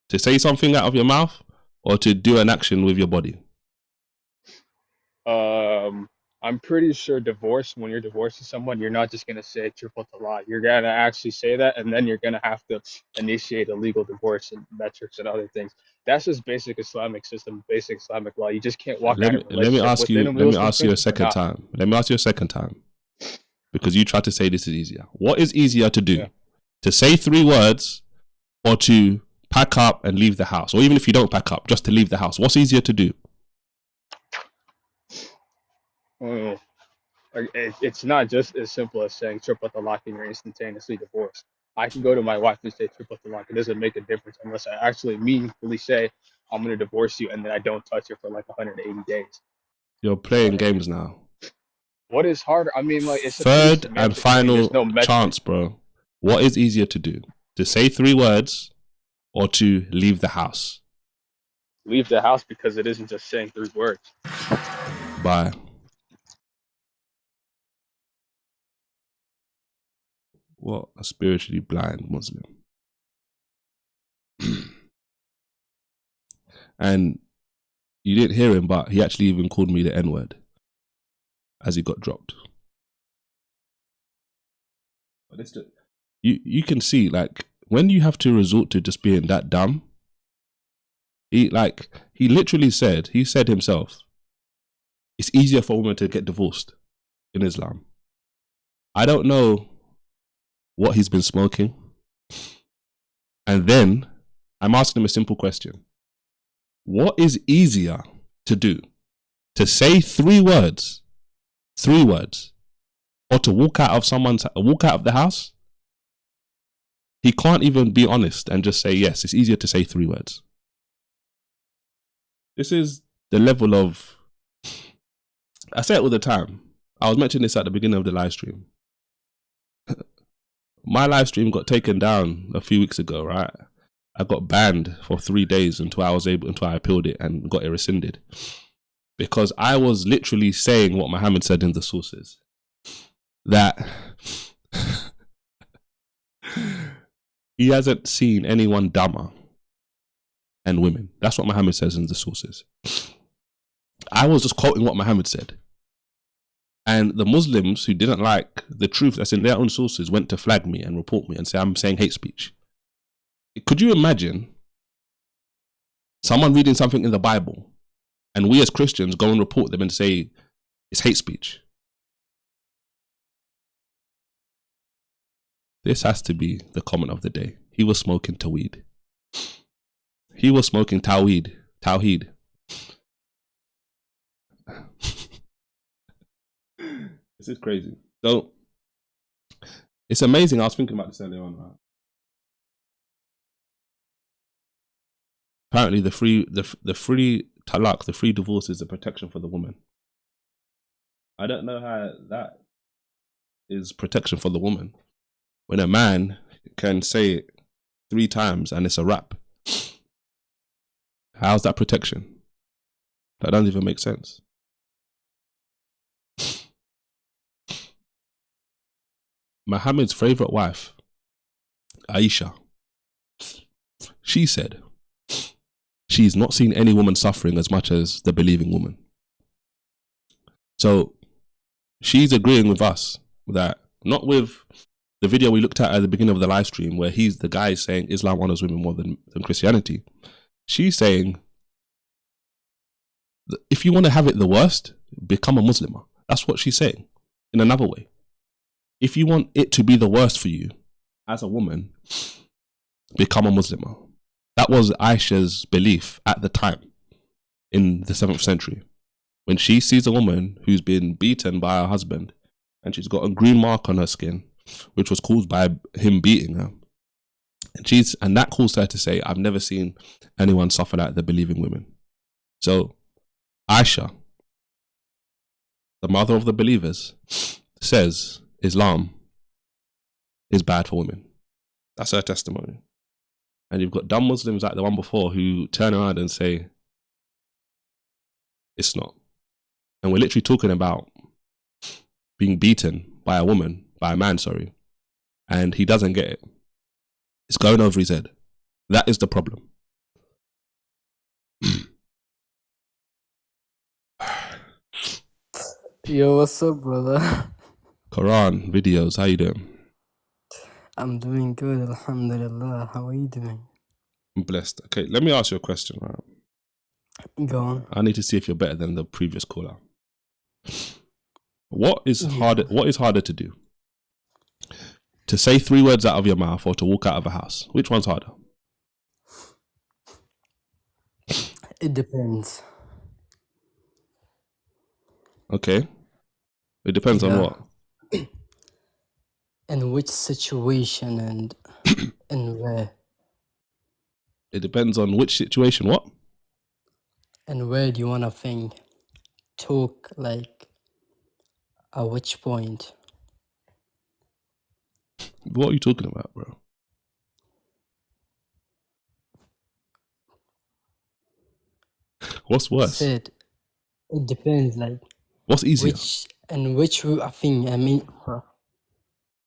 to say something out of your mouth or to do an action with your body? I'm pretty sure when you're divorcing someone, you're not just gonna say triple talaq. You're gonna actually say that, and then you're gonna have to initiate a legal divorce and metrics and other things. That's just basic Islamic system, basic Islamic law. You just can't walk out of a Let me relationship ask you. within a Let me Muslim ask you a principle or second not. time. Let me ask you a second time, because you tried to say this is easier. What is easier to do? Yeah. To say 3 words, or to pack up and leave the house, or even if you don't pack up, just to leave the house? What's easier to do? Mm. It's not just as simple as saying triple talaq and you're instantaneously divorced. I can go to my wife and say triple talaq. It doesn't make a difference unless I actually meaningfully say I'm going to divorce you and then I don't touch her for like 180 days. You're playing games now. What is harder? I mean, like, it's a Third pretty and semantic thing. final There's no metric. chance, bro. What is easier to do? To say 3 words or to leave the house? Leave the house, because it isn't just saying 3 words. Bye. What a spiritually blind Muslim. And you didn't hear him, but he actually even called me the N-word as he got dropped. But it's just, you can see, like, when you have to resort to just being that dumb, he literally said, he said himself, it's easier for women to get divorced in Islam. I don't know what he's been smoking. And then I'm asking him a simple question. What is easier to do? To say 3 words, or to walk out of the house? He can't even be honest and just say, yes, it's easier to say 3 words. This is the level of, I say it all the time. I was mentioning this at the beginning of the live stream. My live stream got taken down a few weeks ago, right? I got banned for 3 days until I appealed it and got it rescinded. Because I was literally saying what Muhammad said in the sources. That he hasn't seen anyone dumber than women. That's what Muhammad says in the sources. I was just quoting what Muhammad said. And the Muslims who didn't like the truth that's in their own sources went to flag me and report me and say I'm saying hate speech. Could you imagine someone reading something in the Bible and we as Christians go and report them and say it's hate speech? This has to be the comment of the day. He was smoking Taweed. He was smoking Tawheed. This is crazy. So it's amazing. I was thinking about this earlier on, right? Apparently the free talaq, the free divorce, is a protection for the woman. I don't know how that is protection for the woman when a man can say it 3 times and it's a wrap. How's that protection? That doesn't even make sense. Muhammad's favorite wife, Aisha, she said she's not seen any woman suffering as much as the believing woman. So she's agreeing with us that, not with the video we looked at the beginning of the live stream where the guy is saying Islam honors women more than Christianity. She's saying, if you want to have it the worst, become a Muslima. That's what she's saying in another way. If you want it to be the worst for you as a woman, become a Muslima. That was Aisha's belief at the time in the 7th century. When she sees a woman who's been beaten by her husband and she's got a green mark on her skin, which was caused by him beating her. And that caused her to say, I've never seen anyone suffer like the believing women. So Aisha, the mother of the believers, says Islam is bad for women. That's her testimony. And you've got dumb Muslims like the one before who turn around and say, it's not. And we're literally talking about being beaten by a man, and he doesn't get it. It's going over his head. That is the problem. Yo, what's up, brother? Quran videos, how you doing? I'm doing good, alhamdulillah. How are you doing? I'm blessed. Okay, let me ask you a question. Right? Go on. I need to see if you're better than the previous caller. What is harder to do? To say 3 words out of your mouth or to walk out of a house? Which one's harder? It depends. Okay. It depends on what? In which situation and where. It depends on which situation, what? And where do you want to talk, like, at which point? What are you talking about, bro? What's worse? Said, it depends, like. What's easier?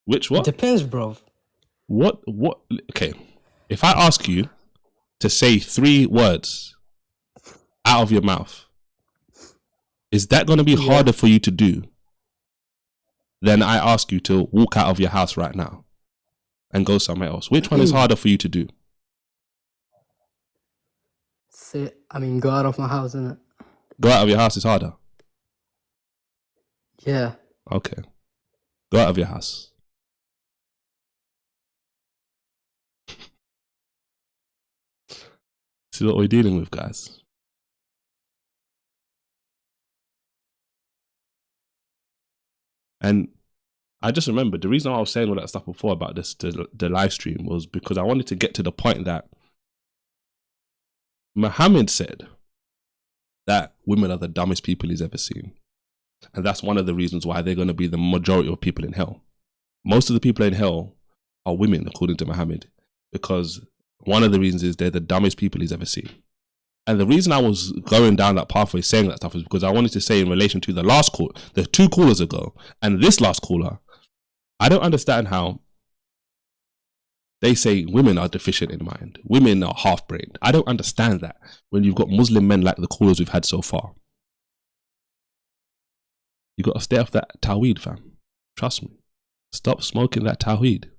Which what? It depends, bro. What? Okay. If I ask you to say 3 words out of your mouth, is that going to be harder for you to do than I ask you to walk out of your house right now and go somewhere else? Which one is harder for you to do? Go out of my house, innit? Go out of your house is harder? Yeah. Okay. Go out of your house. This is what we're dealing with, guys. And I just remember the reason I was saying all that stuff before about this, the live stream, was because I wanted to get to the point that Muhammad said that women are the dumbest people he's ever seen. And that's one of the reasons why they're going to be the majority of people in hell. Most of the people in hell are women, according to Muhammad, because one of the reasons is they're the dumbest people he's ever seen. And the reason I was going down that pathway saying that stuff is because I wanted to say in relation to the last call, the 2 callers ago, and this last caller, I don't understand how they say women are deficient in mind. Women are half-brained. I don't understand that when you've got Muslim men like the callers we've had so far. You got to stay off that tawheed, fam. Trust me. Stop smoking that tawheed.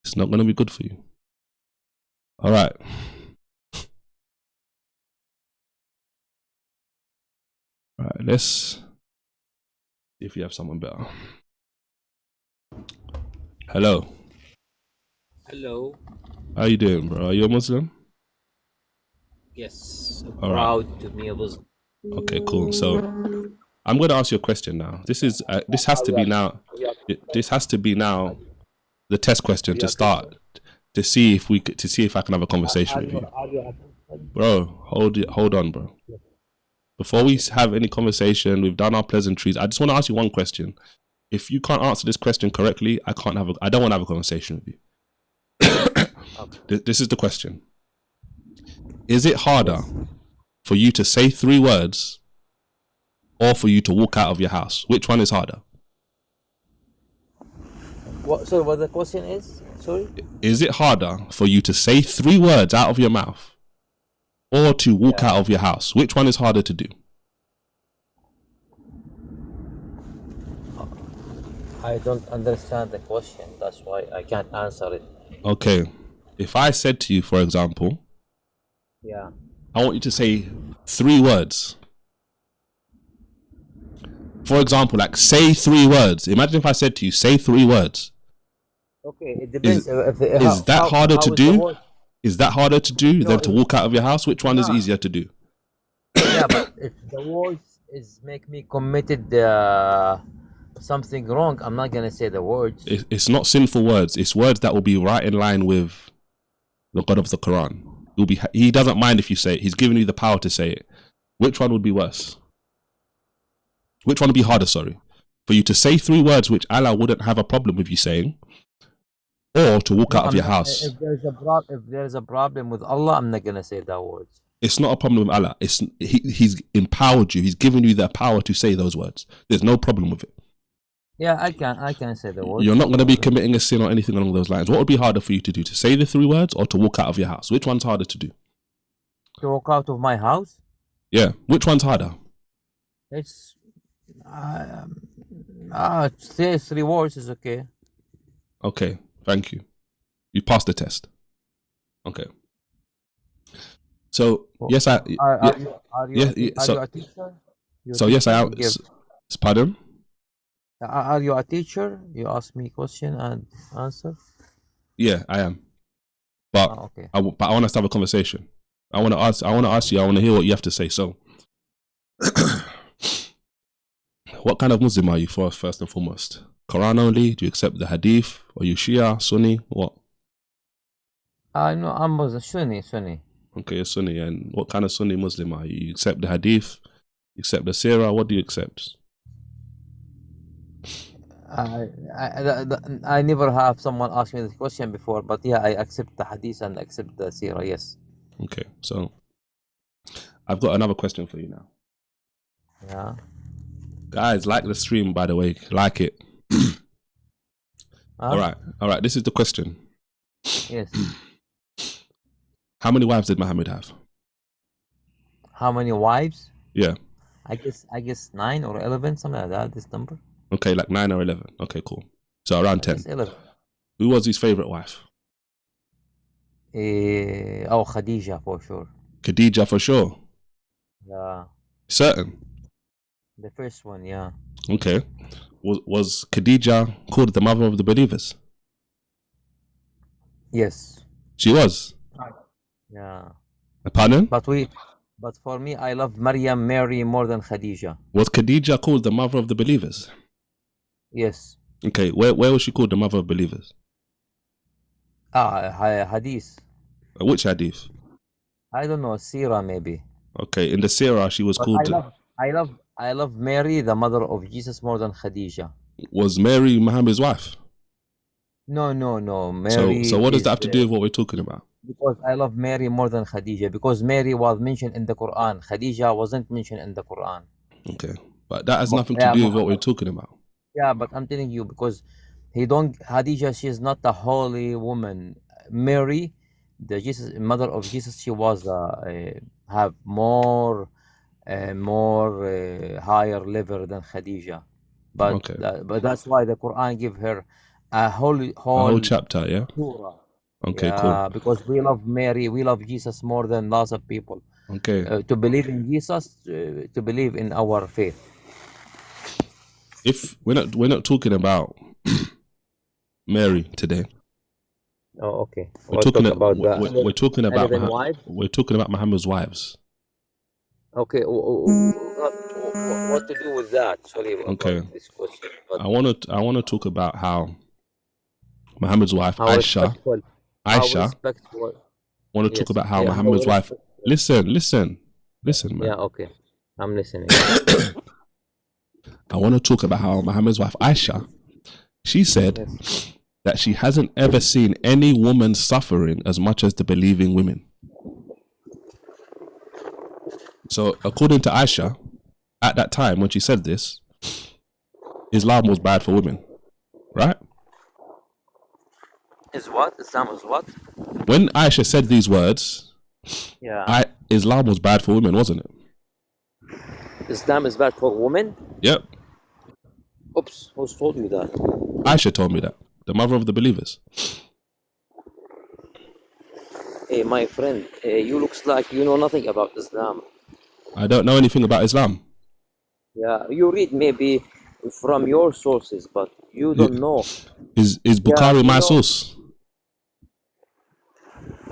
It's not going to be good for you. All right. All right, let's see if you have someone better. Hello. Hello. How you doing, bro? Are you a Muslim? Yes. All Proud to be a Muslim. Okay, cool. So I'm going to ask you a question now. This has to be now the test question to start to see if I can have a conversation with you. Bro, hold on, bro. Before we have any conversation, we've done our pleasantries. I just want to ask you one question. If you can't answer this question correctly, I don't want to have a conversation with you. This is the question. Is it harder for you to say 3 words or for you to walk out of your house? Which one is harder? Sorry, what the question is? Sorry? Is it harder for you to say 3 words out of your mouth or to walk out of your house? Which one is harder to do? I don't understand the question. That's why I can't answer it. Okay. If I said to you, for example, Yeah. I want you to say 3 words. For example, like say 3 words. Imagine if I said to you, say 3 words. Okay, it depends. Is that harder to do? Is that harder to do than to it- walk out of your house? Which one is No. easier to do? Yeah, but if the words is make me committed something wrong, I'm not gonna say the words. It's not sinful words. It's words that will be right in line with the God of the Quran. He doesn't mind if you say it. He's giving you the power to say it. Which one would be worse? Which one would be harder, sorry? For you to say 3 words which Allah wouldn't have a problem with you saying, or to walk out of your house. If there's a problem with Allah, I'm not gonna say that words. It's not a problem with Allah. He's empowered you. He's given you the power to say those words. There's no problem with it. Yeah, I can say the words. You're not going to be committing a sin or anything along those lines. What would be harder for you to do? To say the 3 words or to walk out of your house? Which one's harder to do? To walk out of my house? Yeah. Which one's harder? It's say 3 words is okay. Okay. Thank you. You passed the test. Okay. So yes, Are you a teacher? So yes, I am. Pardon? Are you a teacher? You ask me question and answer. Yeah, I am. But okay. I want us to have a conversation. I want to ask you. I want to hear what you have to say. So, what kind of Muslim are you first and foremost? Quran only? Do you accept the Hadith? Are you Shia, Sunni? What? No, I'm Muslim. Sunni. Okay, you're Sunni. And what kind of Sunni Muslim are you? You accept the Hadith? You accept the Sirah? What do you accept? I never have someone ask me this question before, but yeah, I accept the Hadith and accept the Sirah. Yes. Okay, so I've got another question for you now. Yeah. Guys, like the stream, by the way. Like it. All right. This is the question. Yes. How many wives did Muhammad have? How many wives? Yeah. I guess 9 or 11, something like that. This number. Okay, like 9 or 11. Okay, cool. So around 10. 11. Who was his favorite wife? Khadija for sure. Khadija for sure. Yeah. Certain. The first one, yeah. Okay. Was Khadija called the mother of the believers? Yes. She was. Yeah. Pardon? But for me, I love Mary more than Khadija. Was Khadija called the mother of the believers? Yes. Okay. Where was she called the mother of believers? Hadith. Which hadith? I don't know, Sirah maybe. Okay, in the Sirah she was called. I love Mary, the mother of Jesus, more than Khadija. Was Mary Muhammad's wife? No. Mary. So what does that have to do with what we're talking about? Because I love Mary more than Khadija. Because Mary was mentioned in the Quran. Khadija wasn't mentioned in the Quran. Okay, but that has nothing to do with what we're talking about. Yeah, but I'm telling you because Khadija, she is not a holy woman. Mary, the mother of Jesus, she was have more higher level than Khadija. But Okay. But that's why the Quran give her a whole chapter, yeah. Surah. Okay, yeah, cool. Because we love Mary, we love Jesus more than lots of people. Okay. To believe in Jesus, to believe in our faith. If we're not talking about Mary today. Oh, okay. We're talking about Muhammad's wives. Okay. What to do with that? Sorry. Okay. This question. I want to talk about how Muhammad's wife Aisha. Want to talk about how Muhammad's wife. Listen, man. Yeah. Okay. I'm listening. I want to talk about how Muhammad's wife Aisha. She said that she hasn't ever seen any woman suffering as much as the believing women. So, according to Aisha, at that time when she said this, Islam was bad for women, right? Is what? Islam is what? When Aisha said these words, yeah, Islam was bad for women, wasn't it? Islam is bad for women? Yep. Oops, who's told you that? Aisha told me that. The mother of the believers. Hey, my friend, you looks like you know nothing about Islam. I don't know anything about Islam. Yeah, you read maybe from your sources, but you don't know. Is Yeah, Bukhari you my know. source?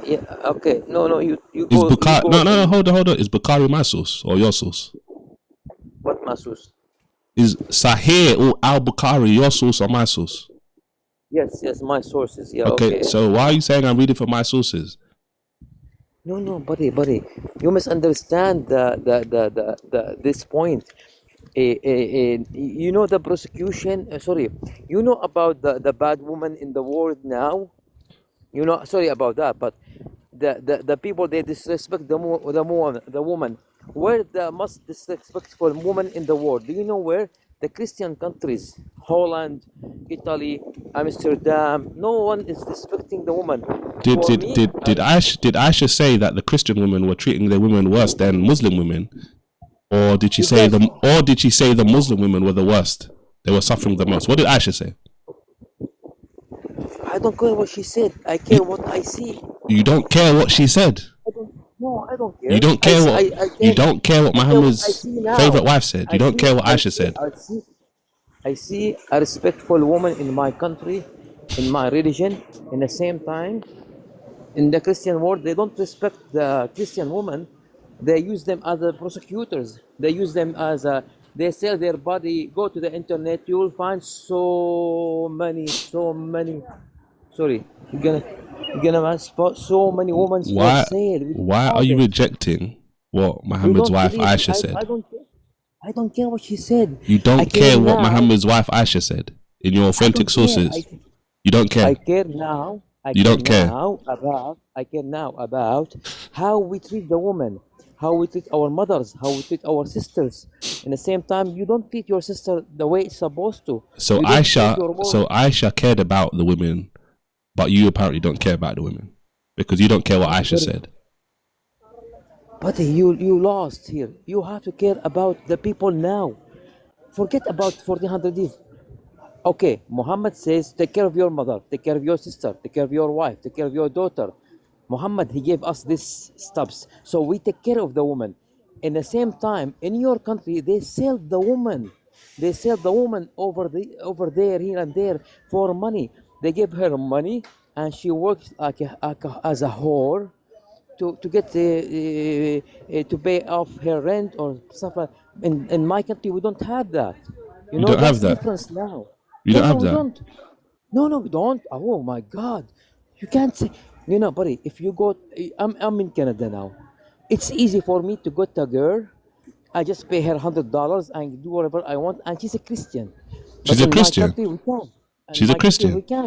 Yeah, okay. No, you Is go, Bukhari no, hold on. Is Bukhari my source or your source? What Masus? Is Sahih or Al-Bukhari your source or my source? Yes, my sources. Yeah, Okay, okay. so why are you saying I'm reading from my sources? No, buddy, you misunderstand this point. You know the prosecution. Sorry, you know about the bad woman in the world now. You know, sorry about that, but the people they disrespect the woman. Where the most disrespectful woman in the world? Do you know where? The Christian countries, Holland, Italy, Amsterdam. No one is respecting the woman. Did For did me, did did Aisha say that the Christian women were treating their women worse than Muslim women, or did she you say guys, the Muslim women were the worst? They were suffering the most. What did Aisha say? I don't care what she said. I care You, what I see. you don't care what she said. I don't You care. don't care what you don't care what I care what I Muhammad's see now. favorite wife said. You don't care what Aisha said. I see a respectful woman in my country, in my religion. In the same time, in the Christian world, they don't respect the Christian woman. They use them as prosecutors. They use them as they sell their body. Go to the internet, you will find so many. Sorry, you're gonna spot so many women for sale. Why are you rejecting what You Muhammad's don't wife believe. Aisha said? I don't care. I don't care what she said. You I don't care care what now. Muhammad's wife Aisha said in your I authentic don't care. sources. You don't care. I care now. You don't care. I care now about how we treat the woman, how we treat our mothers, how we treat our sisters. In the same time, you don't treat your sister the way it's supposed to. So You don't treat your Aisha cared about the women, but you apparently don't care about the women because you don't care what Aisha said. But you lost here. You have to care about the people now. Forget about 1400 years. Okay, Muhammad says, take care of your mother, take care of your sister, take care of your wife, take care of your daughter. Muhammad, he gave us these steps. So we take care of the woman. In the same time, in your country, they sell the woman. They sell the woman over there, here and there for money. They give her money and she works as a whore to get to pay off her rent or stuff like. In my country, we don't have that. You You know, don't have that's that. difference now. You don't have We that. don't. No, we don't. Oh my God, you can't say. You know, buddy, if you go, I'm in Canada now. It's easy for me to go to a girl. I just pay her $100 and do whatever I want, and she's a Christian. She's But a in my Christian. country, we can. In She's a my country, we Christian. can.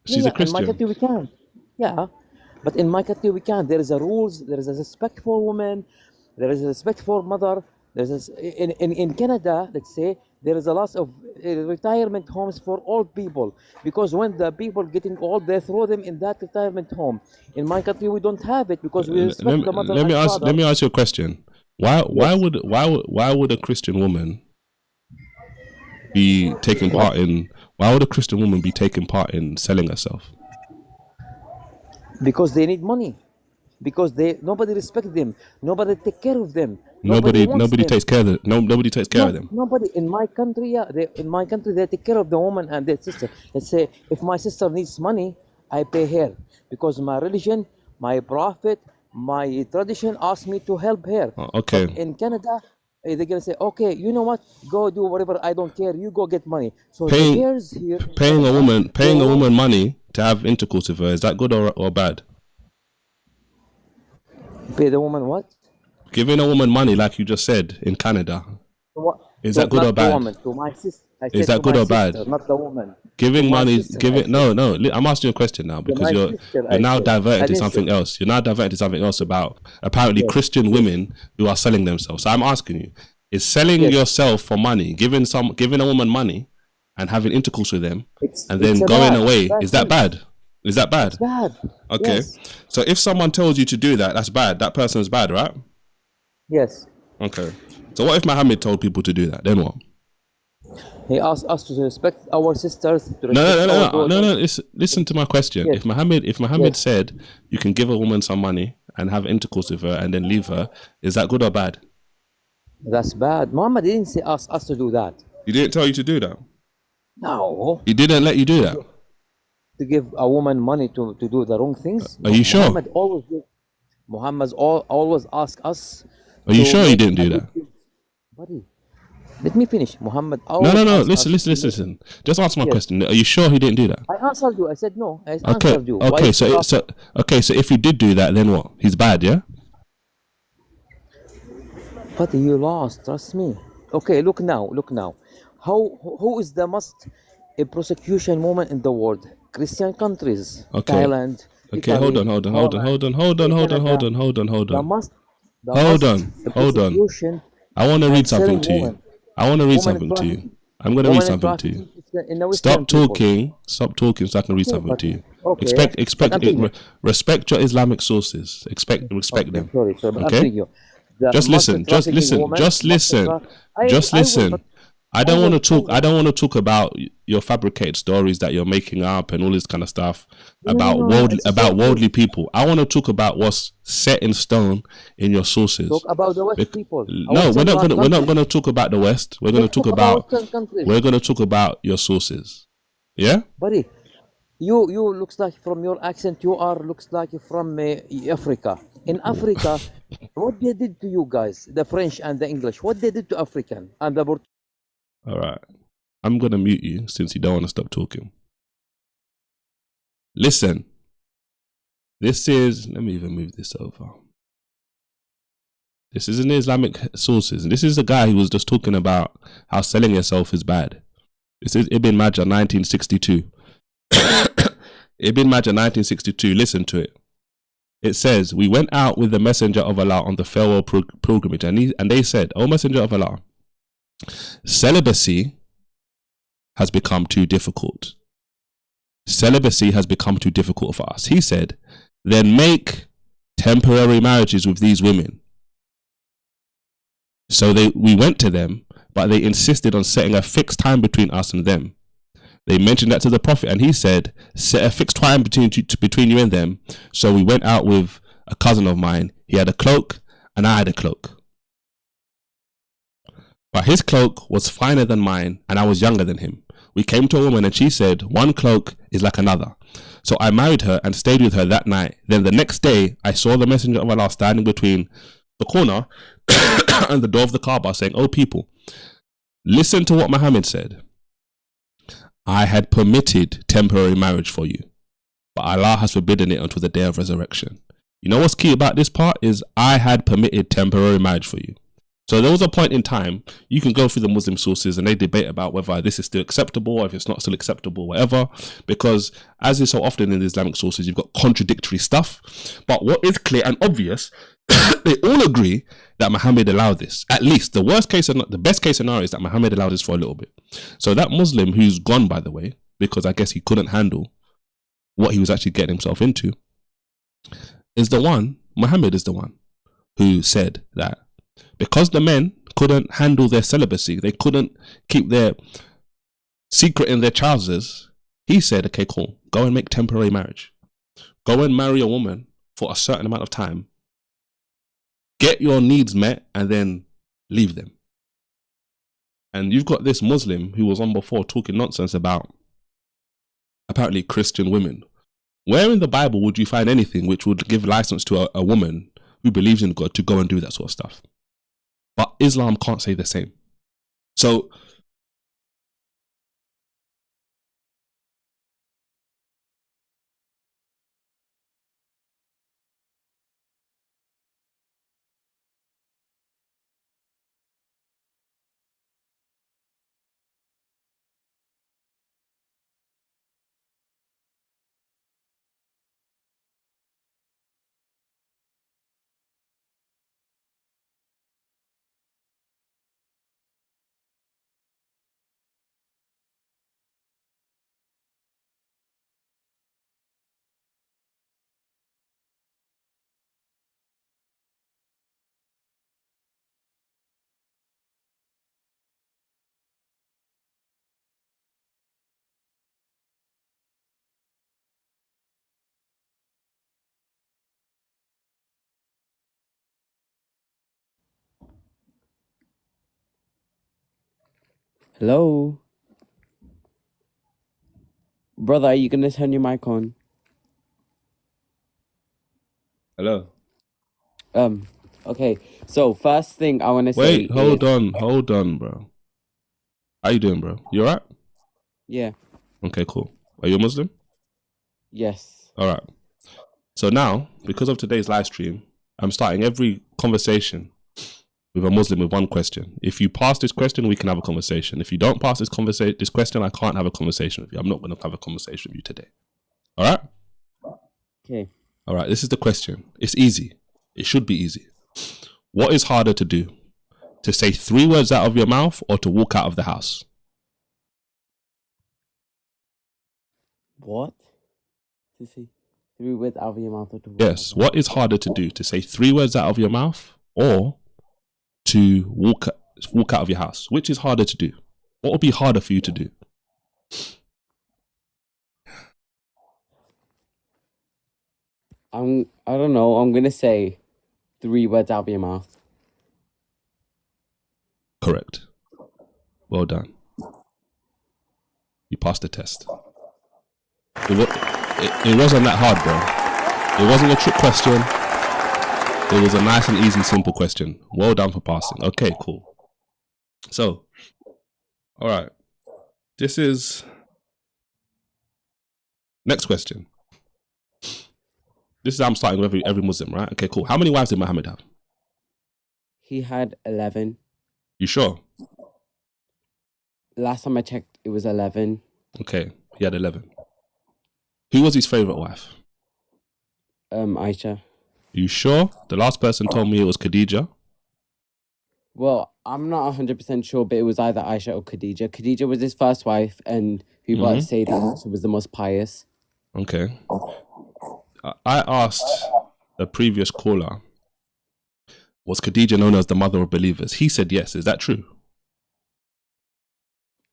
She's a In my Christian. country, we can. Yeah, but in my country, we can. There is a rules. There is a respect for women. There is a respect for mother. There's in Canada, let's say, there is a lot of retirement homes for old people because when the people getting old, they throw them in that retirement home. In my country, we don't have it because we respect the mother and father. Let me ask you a question. Why Yes. would a Christian woman be taking part in? Why would a Christian woman be taking part in selling herself? Because they need money. Because nobody respect them. Nobody take care of them. Nobody wants Nobody them. takes care of them. Nobody takes care of them. Nobody in my country. Yeah, in my country they take care of the woman and their sister. Let's say if my sister needs money, I pay her because my religion, my prophet, my tradition asked me to help her. Okay. But in Canada, they're gonna say, okay, you know what? Go do whatever. I don't care. You go get money. So the Paying girls here, paying a woman money to have intercourse with her, is that good or bad? pay the woman what? Giving a woman money, like you just said, in Canada, is that good not or bad? The woman, to my sister. Is that good or bad? Not the woman. Giving money, Sister, no. I'm asking you a question now because you're now diverting to something else. You're now diverting to something else about apparently Christian women who are selling themselves. So I'm asking you, is selling yourself for money, giving a woman money and having intercourse with them, and then going away, is that bad? Is that It's bad? bad. Okay. Yes. So if someone tells you to do that, that's bad. That person is bad, right? Yes. Okay. So what if Muhammad told people to do that? Then what? He asked us to respect our sisters, to No, respect no, our no, no, no, daughters. no. Listen to my question. Yes. If Muhammad Yes. said you can give a woman some money and have intercourse with her and then leave her, is that good or bad? That's bad. Muhammad didn't say us to do that. He didn't tell you to do that. No. He didn't let you do that. To give a woman money to do the wrong things. Are No. you sure? Muhammad always ask us Are you to sure he make didn't a do good that? deal. Buddy, let me finish. Muhammad No, no, always no. ask Listen, us listen, to listen, make. listen. Just answer my Yes. question. Are you sure he didn't do that? I answered you. I said no. I Okay, answered you. Why okay. you So, laughing? so if he did do that, then what? He's bad, yeah. But you lost. Trust me. Okay, look now. Look now. Who is the most prosecution moment in the world? Christian countries. Okay, Thailand, okay. Hold Italy, on, hold on, hold on, Holland, hold on, hold on, hold on, hold Canada. on, hold on, hold The on, most the hold most on, hold on. prosecution I want to read something concerning to you. women. I want to read Women something to you. trafficking. I'm going to read Women in something to you. trafficking in the Western Stop people. talking. Stop talking so I can read Okay, something but to you. okay, but I'm telling you. Respect your Islamic sources. Respect Okay, them. sorry, but I'm Okay? telling you, the Just most listen. Just trafficking listen. woman, Just listen. Just I will, but listen. I I don't want will, to I talk. I will. don't want to talk about your fabricated stories that you're making up and all this kind of stuff No. It's the same about thing. worldly people. I want to talk about what's set in stone in your Talk sources. about the West Bec- people, no, Western we're not countries. gonna talk about the West. Let's talk about Western countries, We're gonna talk about your sources. Yeah. buddy. You looks like from your accent, you are looks like from Africa. In Africa, what they did to you guys, the French and the English, what they did to African and the All right. I'm gonna mute you since you don't want to stop talking. Listen. This is. Let me even move this over. This is in the Islamic sources. And this is the guy who was just talking about how selling yourself is bad. This is Ibn Majah 1962. Ibn Majah 1962. Listen to it. It says, we went out with the messenger of Allah on the farewell pilgrimage. And they said, O messenger of Allah, celibacy has become too difficult. Celibacy has become too difficult for us. He said, then make temporary marriages with these women. So we went to them, but they insisted on setting a fixed time between us and them. They mentioned that to the Prophet, and he said, set a fixed time between you and them. So we went out with a cousin of mine. He had a cloak, and I had a cloak. But his cloak was finer than mine, and I was younger than him. We came to a woman, and she said, one cloak is like another. So I married her and stayed with her that night. Then the next day, I saw the messenger of Allah standing between the corner and the door of the Kaaba saying, oh people, listen to what Muhammad said. I had permitted temporary marriage for you, but Allah has forbidden it until the day of resurrection. You know what's key about this part is I had permitted temporary marriage for you. So there was a point in time, you can go through the Muslim sources and they debate about whether this is still acceptable or if it's not still acceptable, whatever, because as is so often in the Islamic sources, you've got contradictory stuff. But what is clear and obvious, they all agree that Muhammad allowed this. At least the best case scenario is that Muhammad allowed this for a little bit. So that Muslim who's gone, by the way, because I guess he couldn't handle what he was actually getting himself into, Muhammad is the one who said that because the men couldn't handle their celibacy, they couldn't keep their secret in their trousers, he said, okay, cool, go and make temporary marriage. Go and marry a woman for a certain amount of time, get your needs met, and then leave them. And you've got this Muslim who was on before talking nonsense about apparently Christian women. Where in the Bible would you find anything which would give license to a woman who believes in God to go and do that sort of stuff? But Islam can't say the same. So Hello? Brother, are you gonna turn your mic on? Hello. Okay. So first thing I wanna say Wait, hold is on, bro. How you doing, bro? You alright? yeah, Okay, cool. Are you a Muslim? yes. Alright. So now, because of today's live stream, I'm starting every conversation with a Muslim with one question. If you pass this question, we can have a conversation. If you don't pass this question, I can't have a conversation with you. I'm not going to have a conversation with you today. All right? Okay. All right, this is the question. It's easy. It should be easy. What is harder to do? To say 3 words out of your mouth or to walk out of the house? What? To say 3 words out of your mouth or to walk Yes. out? What is harder to do? To say 3 words out of your mouth or to walk out of your house? Which is harder to do? What would be harder for you to do? I don't know. I'm gonna say 3 words out of your mouth. Correct. Well done. You passed the test. It wasn't that hard, bro. It wasn't a trick question. It was a nice and easy, simple question. Well done for passing. Okay, cool. So, all right. This is next question. This is how I'm starting with every Muslim, right? Okay, cool. How many wives did Muhammad have? He had 11. You sure? Last time I checked, it was 11. Okay, he had 11. Who was his favorite wife? Aisha. You sure? The last person told me it was Khadija. Well, I'm not 100% sure, but it was either Aisha or Khadija. Khadija was his first wife, and people like to say that Aisha was the most pious. Okay. I asked the previous caller, was Khadija known as the mother of believers? He said yes. Is that true?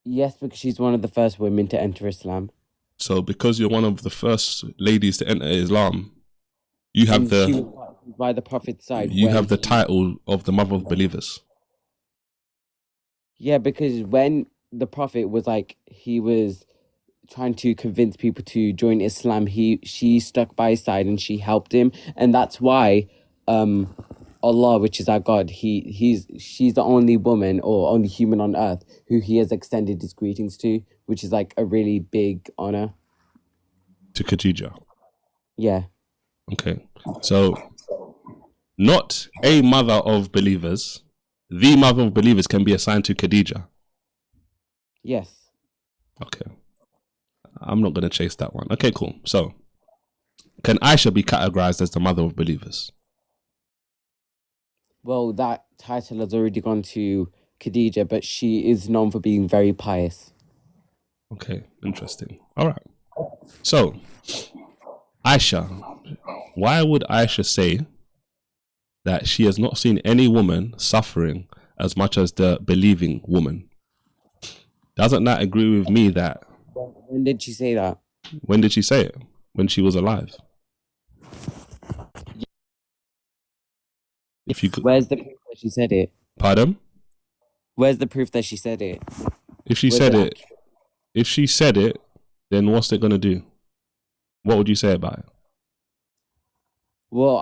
Yes, because she's one of the first women to enter Islam. So because you're one of the first ladies to enter Islam, you have She was by the Prophet's side. You have the title of the mother of believers. Yeah, because when the Prophet was like, he was trying to convince people to join Islam, she stuck by his side and she helped him, and that's why Allah, which is our God, she's the only woman or only human on earth who he has extended his greetings to, which is like a really big honor. To Khadija. Yeah. Okay. So not a mother of believers, the mother of believers can be assigned to Khadija. Yes. Okay. I'm not going to chase that one. Okay, cool. So can Aisha be categorized as the mother of believers? Well, that title has already gone to Khadija, but she is known for being very pious. Okay, interesting. All right. So, Aisha, why would Aisha say that she has not seen any woman suffering as much as the believing woman? Doesn't that agree with me that... When did she say that? When did she say it? When she was alive. If you could... Where's the proof that she said it? Pardon? Where's the proof that she said it? If she said it, then what's it gonna do? What would you say about it? Well,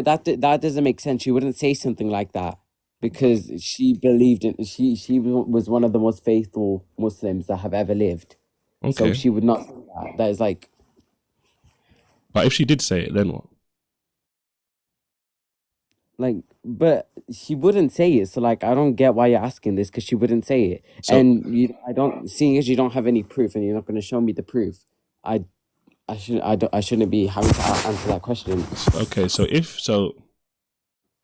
that doesn't make sense. She wouldn't say something like that because she believed in she was one of the most faithful Muslims that have ever lived. Okay. So she would not say that. That is like... But if she did say it, then what? Like, but she wouldn't say it. So like, I don't get why you're asking this, because she wouldn't say it. So, and seeing as you don't have any proof and you're not going to show me the proof, I shouldn't be having to answer that question. Okay, so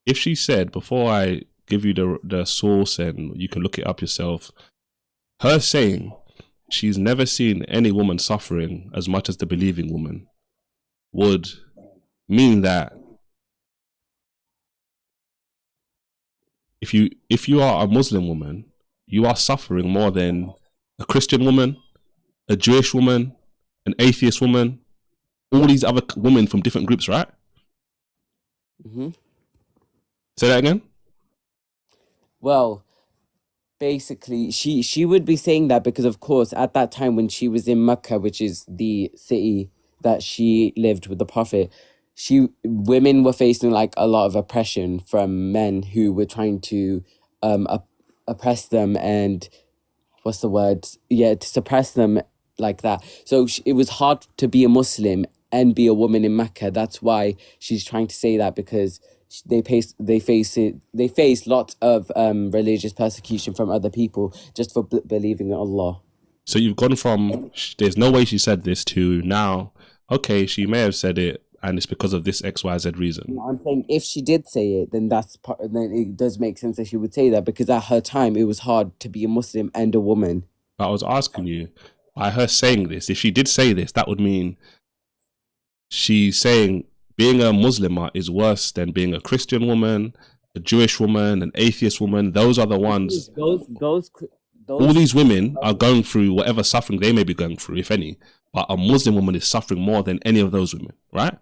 if she said, before I give you the source and you can look it up yourself, her saying she's never seen any woman suffering as much as the believing woman would mean that if you are a Muslim woman, you are suffering more than a Christian woman, a Jewish woman, an atheist woman, all these other women from different groups, right? Mm-hmm. Say that again? Well, basically she would be saying that because of course at that time when she was in Mecca, which is the city that she lived with the Prophet, women were facing like a lot of oppression from men who were trying to oppress them and what's the word? Yeah, to suppress them like that. So it was hard to be a Muslim and be a woman in Mecca. That's why she's trying to say that, because they face lots of religious persecution from other people just for believing in Allah. So you've gone from there's no way she said this to now, okay, she may have said it and it's because of this XYZ reason. I'm saying if she did say it, then then it does make sense that she would say that, because at her time it was hard to be a Muslim and a woman. But I was asking you, by her saying this, if she did say this, that would mean she's saying being a Muslima is worse than being a Christian woman, a Jewish woman, an atheist woman. Those are the ones. All these women are going through whatever suffering they may be going through, if any. But a Muslim woman is suffering more than any of those women, right?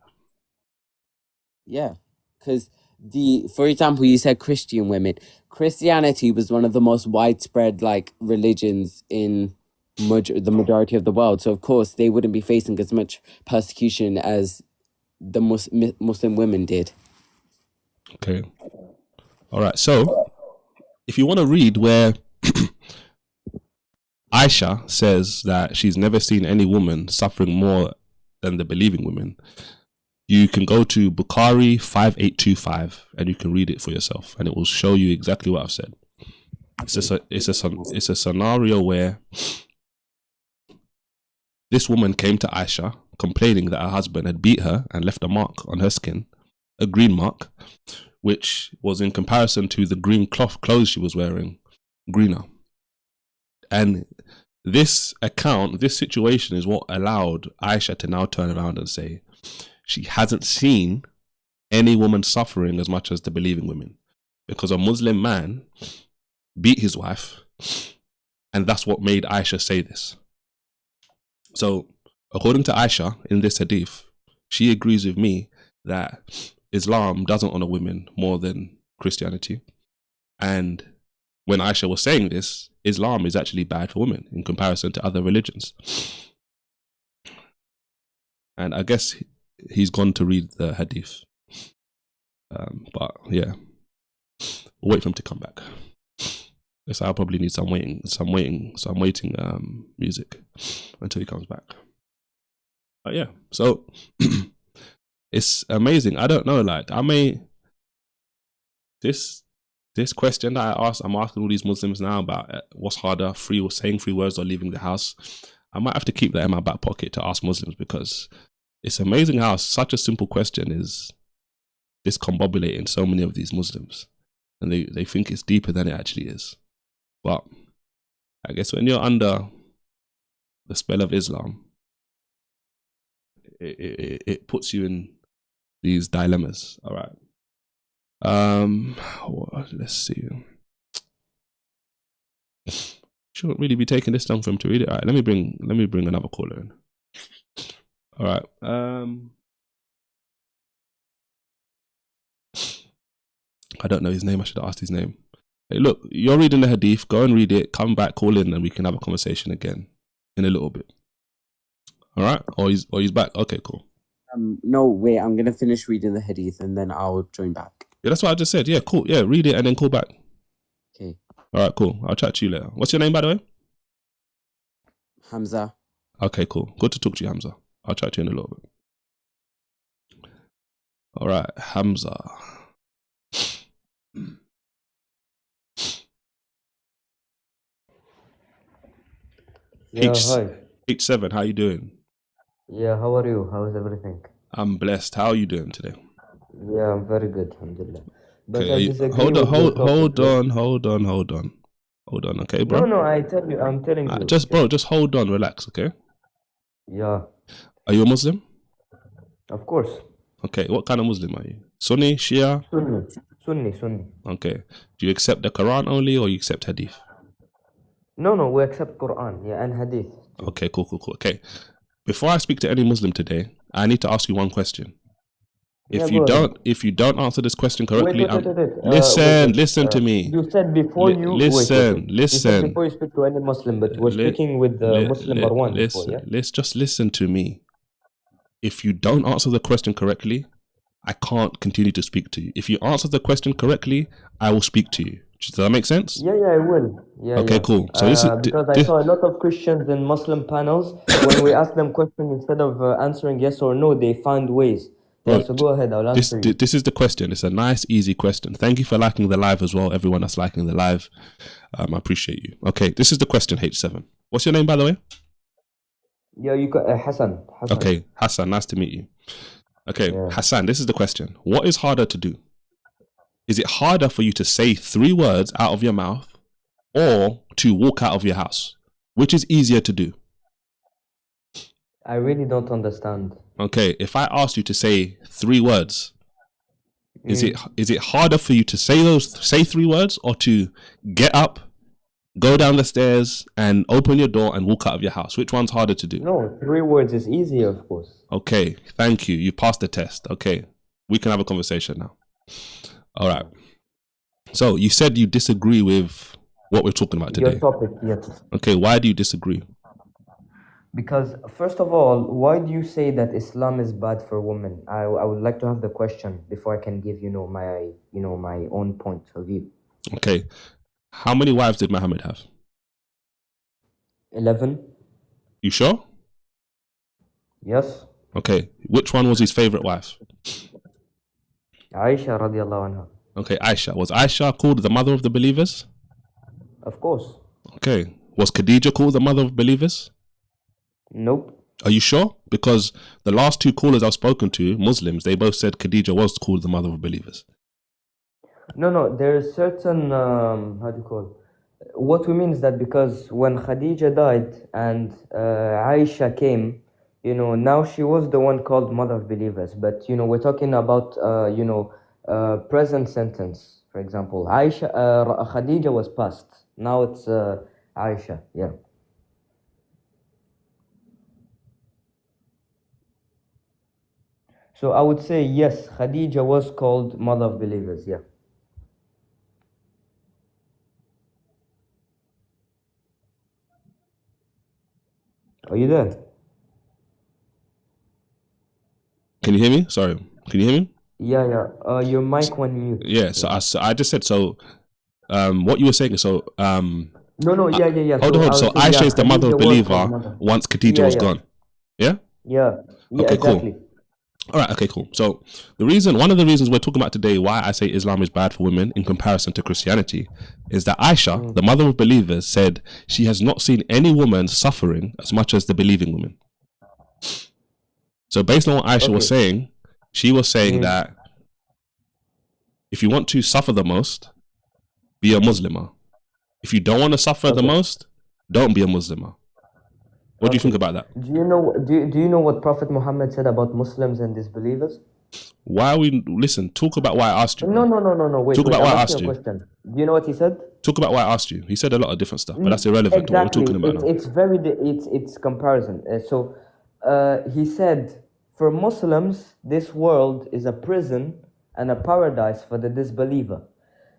Yeah, because for example, you said Christian women. Christianity was one of the most widespread like religions in the majority of the world. So of course they wouldn't be facing as much persecution as the Muslim women did. Okay. All right. So if you want to read where Aisha says that she's never seen any woman suffering more than the believing women, you can go to Bukhari 5825 and you can read it for yourself, and it will show you exactly what I've said. It's a scenario where this woman came to Aisha complaining that her husband had beat her and left a mark on her skin, a green mark, which was in comparison to the green clothes she was wearing, greener. And this situation is what allowed Aisha to now turn around and say she hasn't seen any woman suffering as much as the believing women, because a Muslim man beat his wife, and that's what made Aisha say this. So according to Aisha in this hadith, she agrees with me that Islam doesn't honor women more than Christianity. And when Aisha was saying this, Islam is actually bad for women in comparison to other religions. And I guess he's gone to read the hadith. But yeah, we'll wait for him to come back. Guess I'll probably need some waiting music until he comes back. But yeah, so it's amazing. I don't know, like this question that I'm asking all these Muslims now about what's harder, saying 3 words or leaving the house. I might have to keep that in my back pocket to ask Muslims, because it's amazing how such a simple question is discombobulating so many of these Muslims, and they think it's deeper than it actually is. But I guess when you're under the spell of Islam, it puts you in these dilemmas. All right. Let's see. Shouldn't really be taking this long for him to read it. All right, let me bring another caller in. All right. I don't know his name. I should have asked his name. Hey, look, you're reading the hadith. Go and read it. Come back, call in, and we can have a conversation again in a little bit. All right? Or he's back. Okay, cool. No, wait. I'm gonna finish reading the hadith and then I'll join back. Yeah, that's what I just said. Yeah, cool. Yeah, read it and then call back. Okay. All right, cool. I'll chat to you later. What's your name, by the way? Hamza. Okay, cool. Good to talk to you, Hamza. I'll chat to you in a little bit. All right, Hamza. Yeah, hi. H7, how you doing? Yeah, how are you? How is everything? I'm blessed. How are you doing today? Yeah, I'm very good, alhamdulillah. But Okay, I disagree hold on, with your hold topic. on, okay, bro? No, I'm telling you. Just hold on, relax, okay? Yeah, Are you a Muslim? of course. Okay, what kind of Muslim are you? Sunni, Shia? Sunni. Okay. Do you accept the Quran only, or you accept Hadith? No, we accept Quran, yeah, and Hadith. Okay, cool. Okay. Before I speak to any Muslim today, I need to ask you one question. Yeah, If go ahead. you don't answer this question Wait, correctly, wait, wait, wait, wait. listen to me. You said before you wait, wait, wait. You said Listen. before you speak to any Muslim, but we're Li- speaking with Muslim Marwan before, listen. yeah? Let's just listen to me. If you don't answer the question correctly, I can't continue to speak to you. If you answer the question correctly, I will speak to you. Does that make sense? Yeah, I will. Yeah, Okay, cool. So because I saw a lot of Christians in Muslim panels. When we ask them questions, instead of answering yes or no, they find ways. Yeah, bro, so go ahead. I'll answer you. this is the question. It's a nice, easy question. Thank you for liking the live as well. Everyone that's liking the live, I appreciate you. Okay, this is the question, H7. What's your name, by the way? Yeah, you got Hassan. Okay, Hassan. Nice to meet you. Okay, Yeah. Hassan, this is the question. What is harder to do? Is it harder for you to say 3 words out of your mouth or to walk out of your house? Which is easier to do? I really don't understand. Okay, if I asked you to say 3 words, is it harder for you to say 3 words or to get up, go down the stairs and open your door and walk out of your house? Which one's harder to do? No, 3 words is easier, of course. Okay, thank you. You passed the test. Okay, we can have a conversation now. All right. So you said you disagree with what we're talking about today. Your topic, yes. Okay, why do you disagree? Because first of all, why do you say that Islam is bad for women? I would like to have the question before I can give my own point of view. Okay, how many wives did Muhammad have? 11. You sure? Yes. Okay, which one was his favorite wife? Aisha radiallahu anha. Okay, Aisha. Was Aisha called the mother of the believers? Of course. Okay, was Khadija called the mother of believers? Nope. Are you sure? Because the last 2 callers I've spoken to, Muslims, they both said Khadija was called the mother of believers. No, there's certain, how do you call it? What we mean is that because when Khadija died and Aisha came, now she was the one called mother of believers. But, we're talking about, present sentence, for example. Khadija was past. Now it's Aisha, yeah. So I would say yes, Khadija was called mother of believers, yeah. Are you there? Can you hear me? Sorry, can you hear me? Yeah. Your mic went mute. Yeah, so I just said, so what you were saying, so No, yeah. hold on. So Aisha is the mother of believer once Khadija was gone. Yeah? Yeah, Okay, exactly. cool. All right, okay, cool. So one of the reasons we're talking about today why I say Islam is bad for women in comparison to Christianity is that Aisha, the mother of believers, said she has not seen any woman suffering as much as the believing women. So based on what Aisha was saying, she was saying that if you want to suffer the most, be a Muslima. If you don't want to suffer the most, don't be a Muslima. What do you think about that? Do you know what Prophet Muhammad said about Muslims and disbelievers? Why are we talk about why I asked you. No. Wait. Talk about why I asked you. Question. Do you know what he said? Talk about why I asked you. He said a lot of different stuff, but that's irrelevant to what we're talking about now. It's comparison. He said, for Muslims, this world is a prison and a paradise for the disbeliever.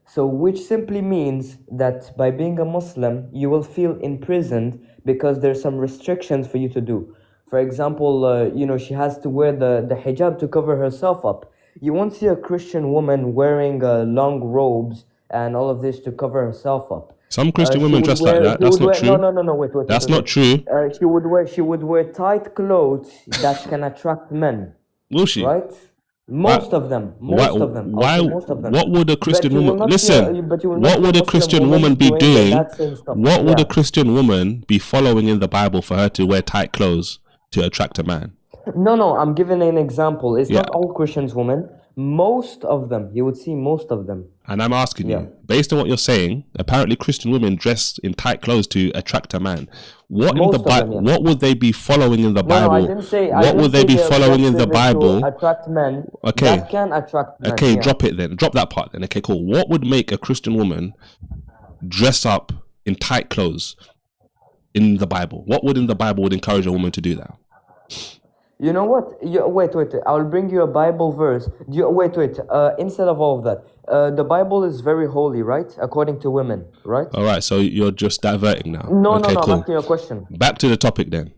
So which simply means that by being a Muslim, you will feel imprisoned because there's some restrictions for you to do. For example, she has to wear the hijab to cover herself up. You won't see a Christian woman wearing long robes and all of this to cover herself up. Some Christian women dress like that. That's not true. No. Wait. That's not true. She would wear tight clothes that can attract men. Will she? Right? Most of them. Most of them. What would a Christian woman listen? What would a Christian woman be doing? What would a Christian woman be following in the Bible for her to wear tight clothes to attract a man? No. I'm giving an example. It's not all Christians women. Most of them. You would see most of them. And I'm asking you, based on what you're saying, apparently Christian women dress in tight clothes to attract a man. What in the Bible? What would they be following in the Bible? No, I didn't say. What would they be following in the Bible? To attract men. Okay. That can attract men. Okay, drop it then. Drop that part then. Okay, cool. What would make a Christian woman dress up in tight clothes in the Bible? What would in the Bible would encourage a woman to do that? You know what? Wait. I'll bring you a Bible verse. Wait. Instead of all of that, the Bible is very holy, right? According to women, right? All right, so you're just diverting now. No, Okay, I'm cool. asking you a question. Back to the topic then.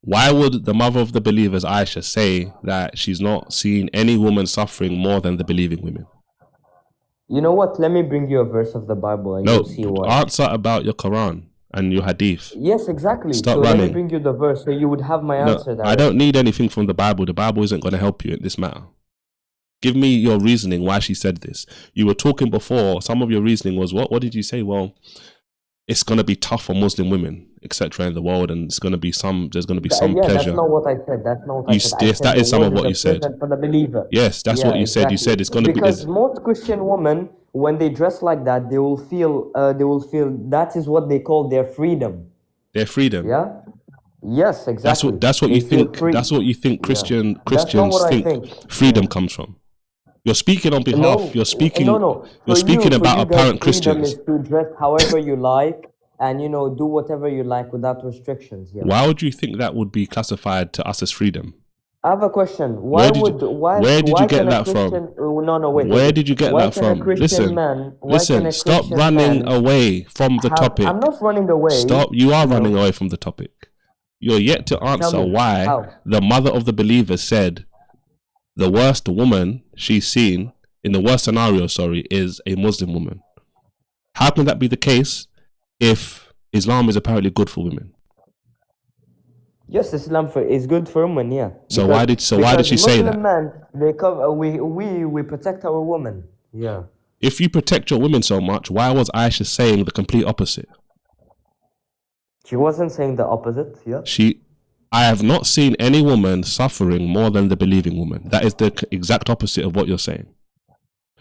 Why would the mother of the believers, Aisha, say that she's not seen any woman suffering more than the believing women? You know what? Let me bring you a verse of the Bible and you'll see why. Answer about your Quran and your hadith. Yes, exactly. Stop so running. Let me bring you the verse so you would have my answer there. I don't need anything from the Bible. The Bible isn't going to help you in this matter. Give me your reasoning why she said this. You were talking before, some of your reasoning was, what did you say? Well, it's going to be tough for Muslim women, etc. in the world, and there's going to be some pleasure. That's not what I said. Yes, that is some of what you said. For the believer. Yes, that's what you said. You said it's going to be... Because most Christian women, when they dress like that, they will feel that is what they call their freedom. Their freedom? Yeah? Yes, exactly. That's what you think. That's what you think Christians think freedom comes from. You're speaking on behalf. You're speaking. You're speaking about apparent Christians. Freedom is to dress however you like and do whatever you like without restrictions. Yeah. Why would you think that would be classified to us as freedom? I have a question. Where did you get that from? Wait. Where did you get that from? Listen. Stop running away from the topic. I'm not running away. Stop. You are running away from the topic. You're yet to answer why the mother of the believers said the worst woman she's seen in the worst scenario, is a Muslim woman. How can that be the case if Islam is apparently good for women? Yes, Islam is good for women, yeah. So why did she say that? Men, we protect our women. Yeah. If you protect your women so much, why was Aisha saying the complete opposite? She wasn't saying the opposite, yeah. I have not seen any woman suffering more than the believing woman. That is the exact opposite of what you're saying.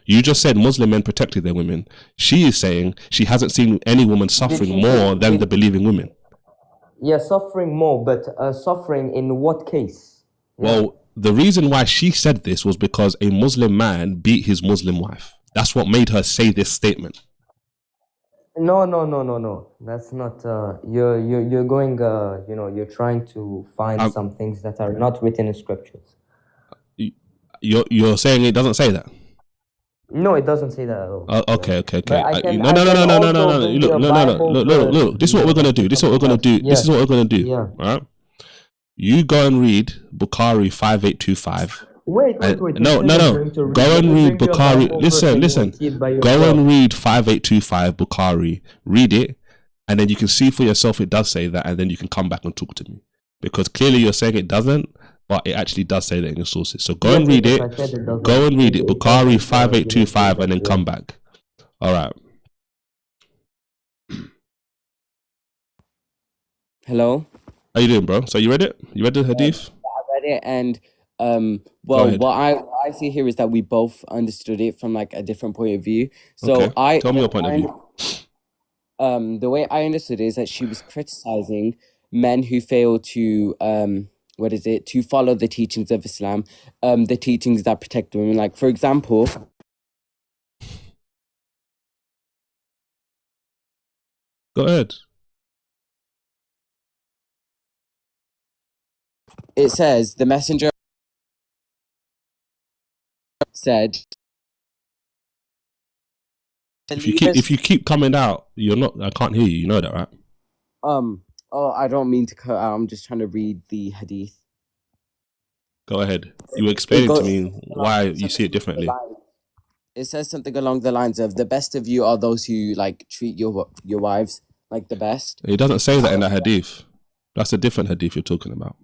You just said Muslim men protected their women. She is saying she hasn't seen any woman suffering more than the believing women. Yeah, suffering more, but suffering in what case? Yeah. Well, the reason why she said this was because a Muslim man beat his Muslim wife. That's what made her say this statement. No. That's not. You're going. You're trying to find some things that are not written in scriptures. You're saying it doesn't say that. No, it doesn't say that at all. Okay. No. Look. This is what we're gonna do. This is what we're gonna do. Yeah. All right. You go and read Bukhari 5825. Wait. No. Go and read Bukhari. Listen. Go and read 5825 Bukhari. Read it, and then you can see for yourself it does say that, and then you can come back and talk to me. Because clearly you're saying it doesn't, but it actually does say that in your sources. So go and read it. Go and read it. Bukhari 5825, and then come back. All right. Hello. How you doing, bro? So you read it? You read the hadith? I read it, and what I see here is that we both understood it from like a different point of view. So okay. Tell me your point of view. The way I understood it is that she was criticizing men who fail to to follow the teachings of Islam, the teachings that protect women. Like, for example, go ahead. It says the messenger said, if you keep coming out, I can't hear you. You know that, right? I don't mean to cut out. I'm just trying to read the hadith. Go ahead. You were explaining to me why you see it differently. It says something along the lines of the best of you are those who like treat your wives like the best. It doesn't say that in that hadith. That's a different hadith you're talking about.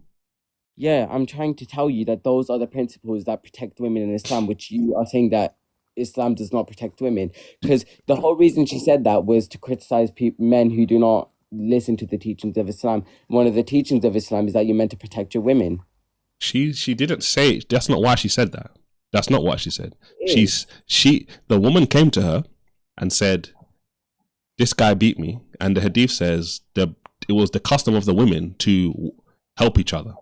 Yeah, I'm trying to tell you that those are the principles that protect women in Islam, which you are saying that Islam does not protect women. Because the whole reason she said that was to criticize men who do not listen to the teachings of Islam. One of the teachings of Islam is that you're meant to protect your women. She didn't say, that's not why she said that. That's not what she said. The woman came to her and said, this guy beat me. And the hadith says it was the custom of the women to help each other.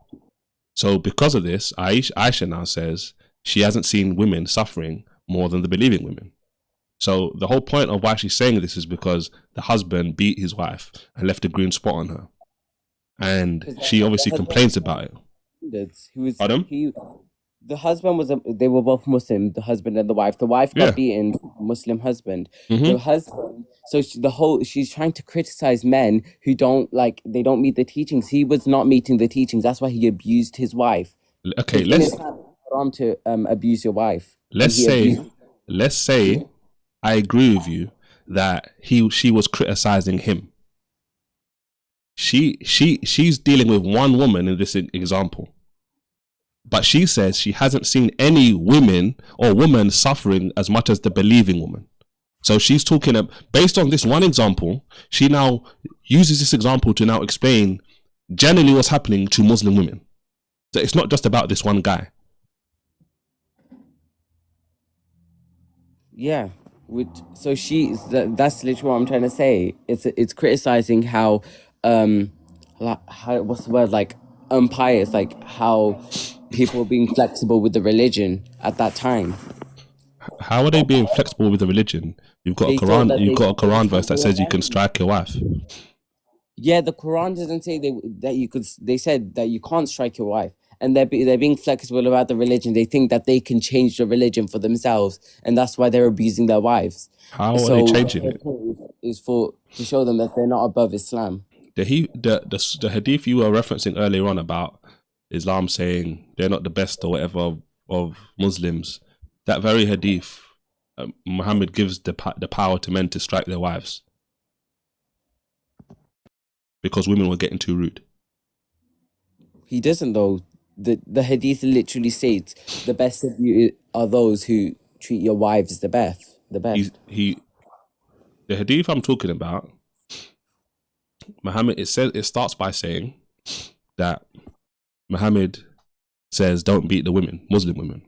So because of this, Aisha now says she hasn't seen women suffering more than the believing women. So the whole point of why she's saying this is because the husband beat his wife and left a green spot on her. And she obviously complains about it. standards. He was Pardon? the husband was they were both Muslim, the husband and the wife. The wife got Yeah. beaten, Muslim husband. Mhm. The husband, so she's trying to criticize men who they don't meet the teachings. He was not meeting the teachings. That's why he abused his wife. Okay, It's on to abuse your wife. let's say I agree with you that she was criticizing him. She's dealing with one woman in this example, but she says she hasn't seen any women or woman suffering as much as the believing woman. So she's talking based on this one example. She now uses this example to now explain generally what's happening to Muslim women. So it's not just about this one guy. Yeah, so that's literally what I'm trying to say. It's criticizing how what's the word, like impious, like how people were being flexible with the religion at that time. How are they being flexible with the religion? You've got a Quran verse that says you can strike your wife. Yeah, the Quran doesn't say that you could. They said that you can't strike your wife, and they're being flexible about the religion. They think that they can change the religion for themselves, and that's why they're abusing their wives. How are they changing it? Is to show them that they're not above Islam. The hadith you were referencing earlier on about Islam saying they're not the best or whatever of Muslims, that very hadith, Muhammad gives the power to men to strike their wives because women were getting too rude. He doesn't though. The hadith literally states the best of you are those who treat your wives the best. The best. The hadith I'm talking about, Muhammad, it starts by saying that Muhammad says don't beat the women, Muslim women.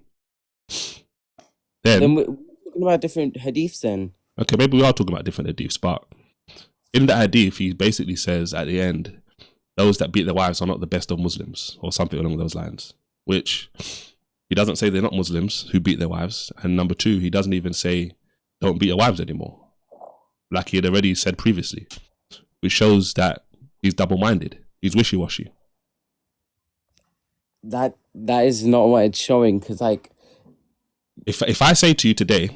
Then we're talking about different hadiths then. Okay, maybe we are talking about different hadiths, but in the hadith he basically says at the end, those that beat their wives are not the best of Muslims, or something along those lines, which he doesn't say they're not Muslims who beat their wives. And number two, he doesn't even say don't beat your wives anymore, like he had already said previously, which shows that he's double-minded. He's wishy-washy. That is not what it's showing, because like if I say to you today,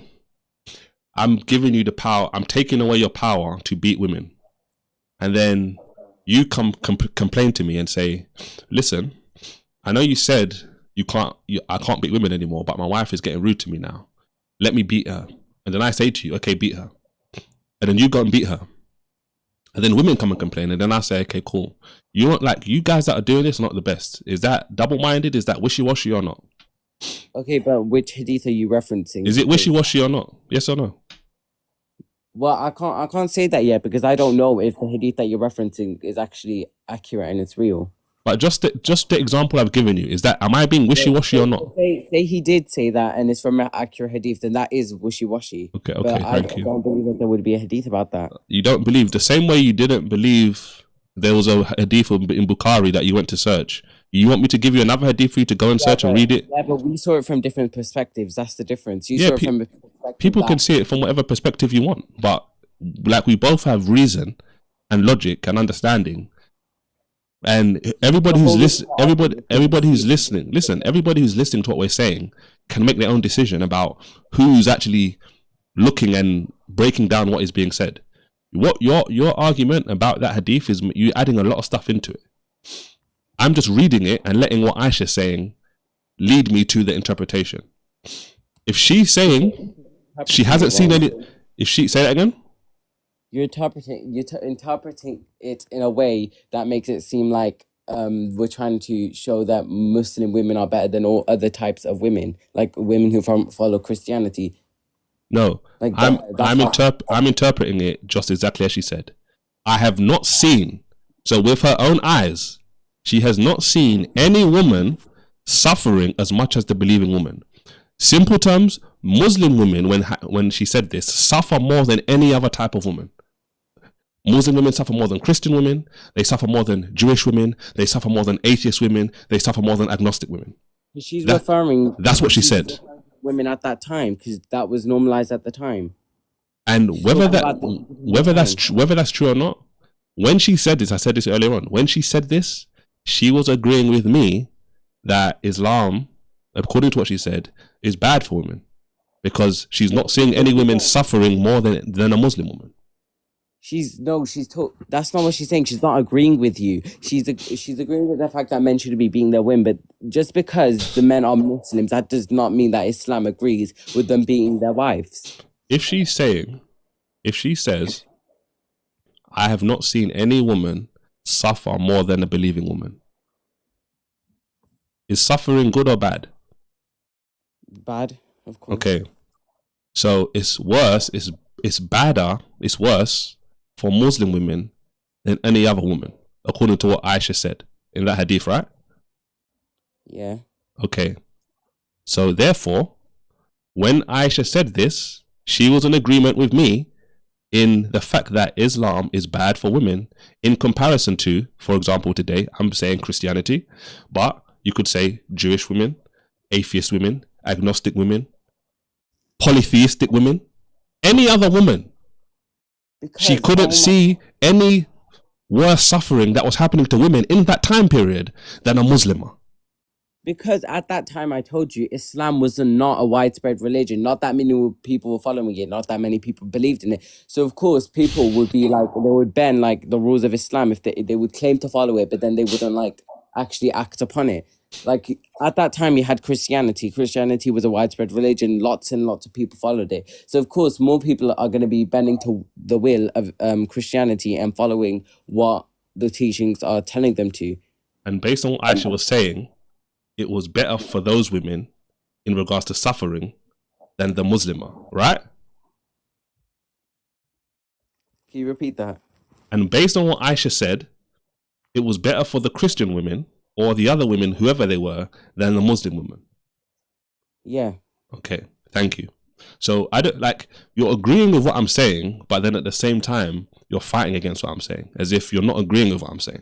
I'm giving you the power, I'm taking away your power to beat women, and then you complain to me and say, listen, I know you said I can't beat women anymore, but my wife is getting rude to me now. Let me beat her. And then I say to you, okay, beat her. And then you go and beat her. And then women come and complain, and then I say, okay, cool. You guys that are doing this are not the best. Is that double-minded? Is that wishy-washy or not? Okay, but which hadith are you referencing? Is it wishy-washy or not? Yes or no? Well, I can't say that yet because I don't know if the hadith that you're referencing is actually accurate and it's real. But just the example I've given you, am I being wishy-washy or not? Say he did say that and it's from an accurate hadith, then that is wishy-washy. Okay, but thank you. I don't believe that there would be a hadith about that. You don't believe the same way you didn't believe there was a hadith in Bukhari that you went to search. You want me to give you another hadith for you to go and search and read it? Yeah, but we saw it from different perspectives. That's the difference. You saw it from a perspective people can see it from whatever perspective you want, but like we both have reason and logic and understanding. And everybody who's listening, everybody who's listening to what we're saying can make their own decision about who's actually looking and breaking down what is being said. What your argument about that hadith is, you adding a lot of stuff into it. I'm just reading it and letting what Aisha's saying lead me to the interpretation. If she's saying she hasn't seen any, if she say that again. You're interpreting it in a way that makes it seem like we're trying to show that Muslim women are better than all other types of women, like women who follow Christianity. No, like I'm interpreting it just exactly as she said. I have not seen, so with her own eyes, she has not seen any woman suffering as much as the believing woman. Simple terms, Muslim women, when she said this, suffer more than any other type of woman. Muslim women suffer more than Christian women. They suffer more than Jewish women. They suffer more than atheist women. They suffer more than agnostic women. That's what she said. Women at that time, because that was normalized at the time. And whether that's true or not, when she said this, I said this earlier on. When she said this, she was agreeing with me that Islam, according to what she said, is bad for women because she's not seeing any women suffering more than a Muslim woman. That's not what she's saying. She's not agreeing with you. She's agreeing with the fact that men should be being their women, but just because the men are Muslims, that does not mean that Islam agrees with them being their wives. If she says, I have not seen any woman suffer more than a believing woman, is suffering good or bad? Bad, of course. Okay. So it's worse, it's badder, it's worse for Muslim women than any other woman, according to what Aisha said in that hadith, right? Yeah. Okay. So therefore, when Aisha said this, she was in agreement with me in the fact that Islam is bad for women in comparison to, for example, today, I'm saying Christianity, but you could say Jewish women, atheist women, agnostic women, polytheistic women, any other woman. Because She couldn't see any worse suffering that was happening to women in that time period than a Muslimah. Because at that time, I told you, Islam was not a widespread religion. Not that many people were following it. Not that many people believed in it. So, of course, people would be like, they would bend like the rules of Islam if they would claim to follow it, but then they wouldn't like actually act upon it. Like at that time, you had Christianity. Christianity was a widespread religion. Lots and lots of people followed it. So, of course, more people are going to be bending to the will of Christianity and following what the teachings are telling them to. And based on what Aisha was saying, it was better for those women in regards to suffering than the Muslimah, right? Can you repeat that? And based on what Aisha said, it was better for the Christian women or the other women, whoever they were, than the Muslim women. Yeah. Okay, thank you. So I don't like, you're agreeing with what I'm saying, but then at the same time, you're fighting against what I'm saying, as if you're not agreeing with what I'm saying.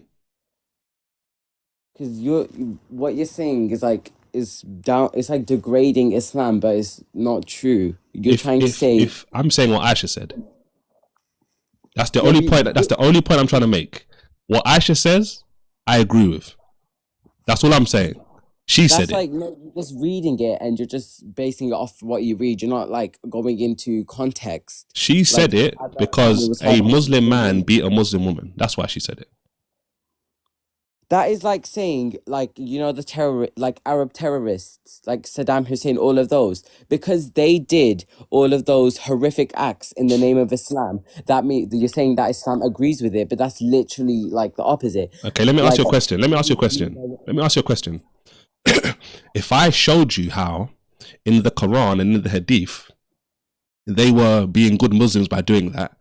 Because what you're saying is like it's like degrading Islam, but it's not true. You're trying to say. If I'm saying what Aisha said, that's the only point. That's the only point I'm trying to make. What Aisha says, I agree with. That's all I'm saying. She said it. That's like no, you're just reading it and you're just basing it off what you read. You're not like going into context. She said it because a Muslim man beat a Muslim woman. That's why she said it. That is like saying, like, you know, like Arab terrorists, like Saddam Hussein, all of those, because they did all of those horrific acts in the name of Islam. That means you're saying that Islam agrees with it, but that's literally like the opposite. Okay, let me ask you a question. If I showed you how in the Quran and in the Hadith they were being good Muslims by doing that,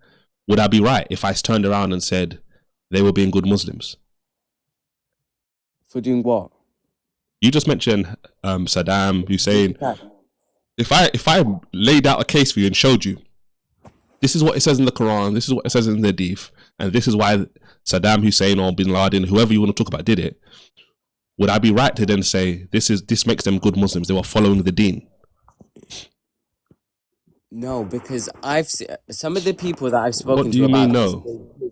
would I be right if I turned around and said they were being good Muslims? For doing what? You just mentioned Saddam Hussein. If I laid out a case for you and showed you, this is what it says in the Quran, this is what it says in the Hadith, and this is why Saddam Hussein or Bin Laden, whoever you want to talk about, did it, would I be right to then say this makes them good Muslims? They were following the Deen. No, because I've seen some of the people that I've spoken to. What do you mean no?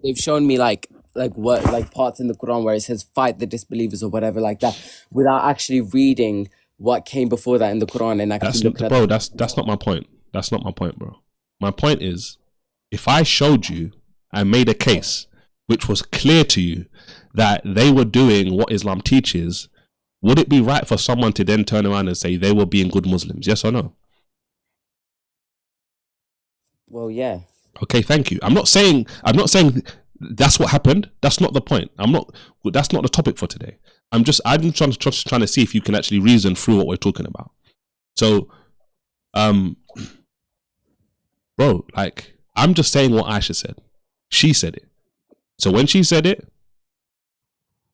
They've shown me like parts in the Quran where it says fight the disbelievers or whatever like that, without actually reading what came before that in the Quran and actually looking at that's not my point. That's not my point, bro. My point is, if I showed you and made a case which was clear to you that they were doing what Islam teaches, would it be right for someone to then turn around and say they were being good Muslims? Yes or no? Well, yeah. Okay, thank you. I'm not saying that's what happened. That's not the point. That's not the topic for today. I'm trying to see if you can actually reason through what we're talking about. So, bro, like, I'm just saying what Aisha said. She said it. So when she said it,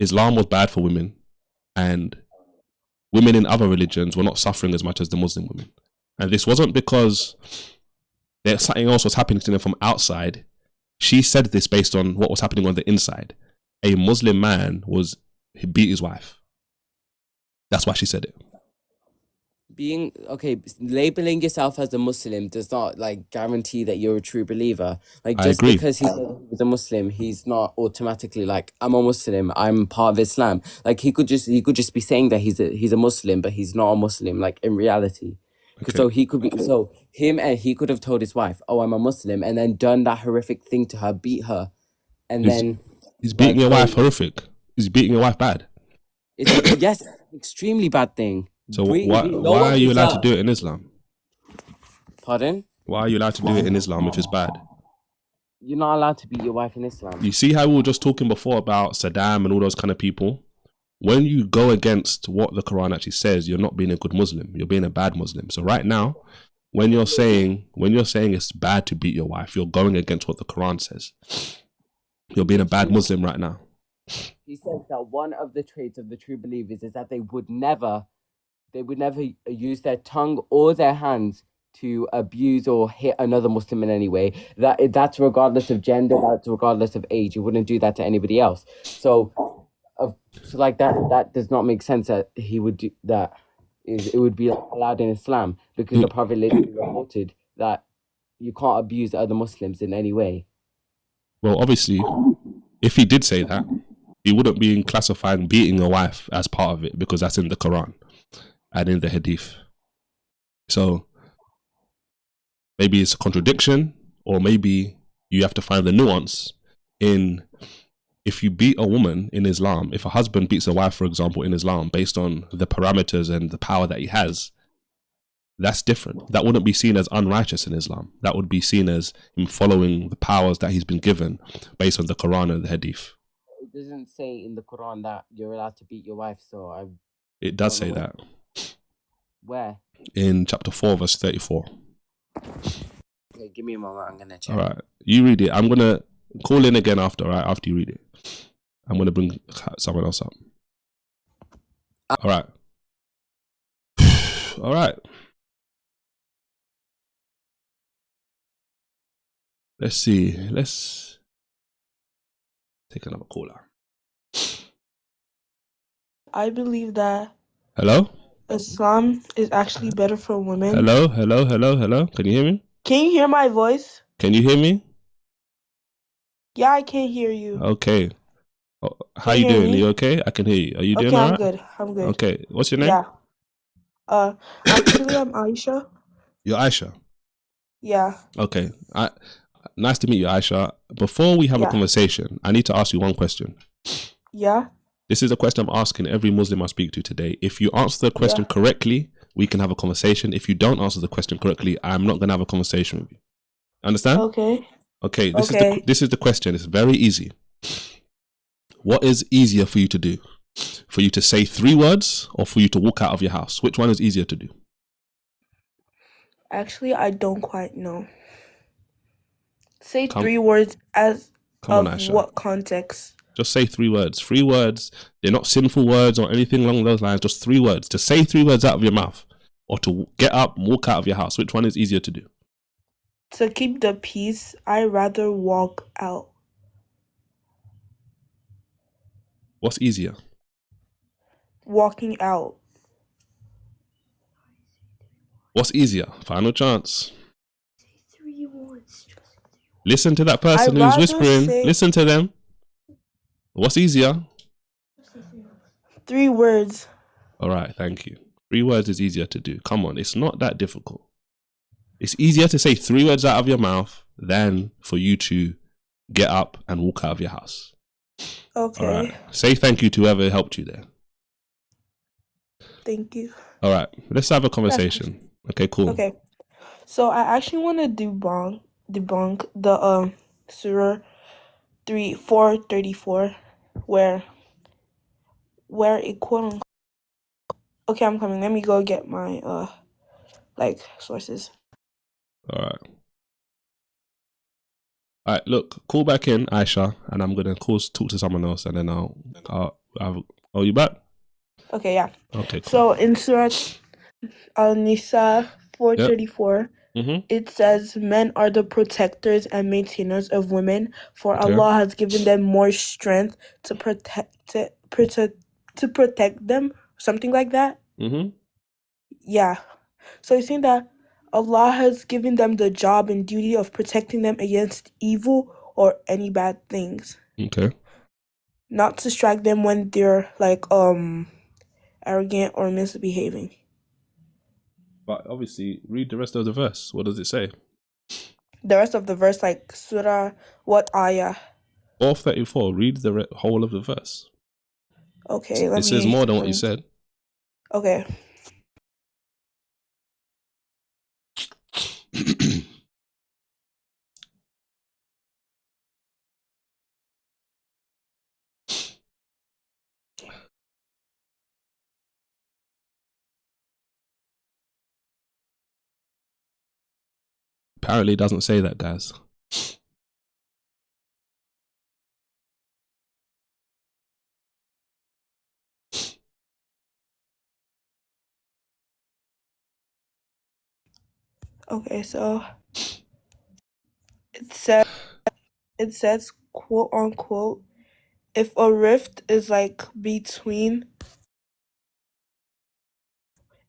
Islam was bad for women, and women in other religions were not suffering as much as the Muslim women. And this wasn't because there's something else was happening to them from outside. She said this based on what was happening on the inside. A Muslim man he beat his wife. That's why she said it. labeling yourself as a Muslim does not like guarantee that you're a true believer. Like I just agree. because he said he was a Muslim, he's not automatically like, I'm a Muslim, I'm part of Islam. Like he could just be saying that he's a Muslim, but he's not a Muslim, like in reality. Okay. So he could be he could have told his wife, oh, I'm a Muslim, and then done that horrific thing to her, beat her, and then He's beating your like, wife horrific. He's beating your wife bad. it's yes, extremely bad thing. So why are you allowed to do it in Islam? Pardon? Why are you allowed to do it in Islam if it's bad? You're not allowed to beat your wife in Islam. You see how we were just talking before about Saddam and all those kind of people? When you go against what the Quran actually says, you're not being a good Muslim. You're being a bad Muslim. So right now, when you're saying it's bad to beat your wife, you're going against what the Quran says. You're being a bad Muslim right now. He says that one of the traits of the true believers is that they would never use their tongue or their hands to abuse or hit another Muslim in any way. That's regardless of gender, that's regardless of age. You wouldn't do that to anybody else. So like that does not make sense that he would do that. It would be allowed in Islam because the Prophet literally reported that you can't abuse other Muslims in any way. Well, obviously, if he did say that, he wouldn't be classifying beating a wife as part of it because that's in the Quran and in the Hadith. So maybe it's a contradiction, or maybe you have to find the nuance in if you beat a woman in Islam, if a husband beats a wife, for example, in Islam, based on the parameters and the power that he has, that's different. That wouldn't be seen as unrighteous in Islam. That would be seen as him following the powers that he's been given based on the Quran and the Hadith. It doesn't say in the Quran that you're allowed to beat your wife, so it does say that. Where? In chapter 4, verse 34. Okay, give me a moment, I'm going to check. All right, you read it. I'm going to call in again after, right? After you read it. I'm going to bring someone else up. All right. All right. Let's see. Let's take another caller. I believe that Hello? Islam is actually better for women. Hello? Can you hear me? Can you hear my voice? Can you hear me? Yeah, I can hear you. Okay. How you doing? Are you okay? I can hear you. Are you doing all right? Okay, I'm good. Okay. What's your name? Yeah. Actually, I'm Aisha. You're Aisha? Yeah. Okay. Nice to meet you, Aisha. Before we have a conversation, I need to ask you one question. Yeah. This is a question I'm asking every Muslim I speak to today. If you answer the question correctly, we can have a conversation. If you don't answer the question correctly, I'm not going to have a conversation with you. Understand? Okay. Okay. This is the question. It's very easy. What is easier for you to do? For you to say 3 words or for you to walk out of your house? Which one is easier to do? Actually, I don't quite know. Say 3 words as of what context? Just say 3 words. 3 words. They're not sinful words or anything along those lines. Just 3 words. To say 3 words out of your mouth or to get up and walk out of your house. Which one is easier to do? To keep the peace, I'd rather walk out. What's easier? Walking out. What's easier? Final chance. Listen to that person who's whispering. Listen to them. What's easier? 3 words. All right, thank you. 3 words is easier to do. Come on, it's not that difficult. It's easier to say 3 words out of your mouth than for you to get up and walk out of your house. Okay. All right. Say thank you to whoever helped you there. Thank you. All right, let's have a conversation. Okay, cool. Okay. So I actually want to debunk the Surah 434 where it quote unquote. Okay, I'm coming. Let me go get my sources. All right, look, call back in, Aisha, and I'm gonna talk to someone else, and then I'll you back? Okay, yeah. Okay, cool. So in Surah Al-Nisa 434, it says, "Men are the protectors and maintainers of women, for Allah has given them more strength to protect them," something like that. Yeah. So he's saying that Allah has given them the job and duty of protecting them against evil or any bad things. Okay. Not to strike them when they're like arrogant or misbehaving. But obviously, read the rest of the verse. What does it say? The rest of the verse, like surah, what ayah? 434. Read the whole of the verse. Okay, It says more than what you said. Okay. Apparently, it doesn't say that, guys. Okay, so it says quote unquote, if a rift is like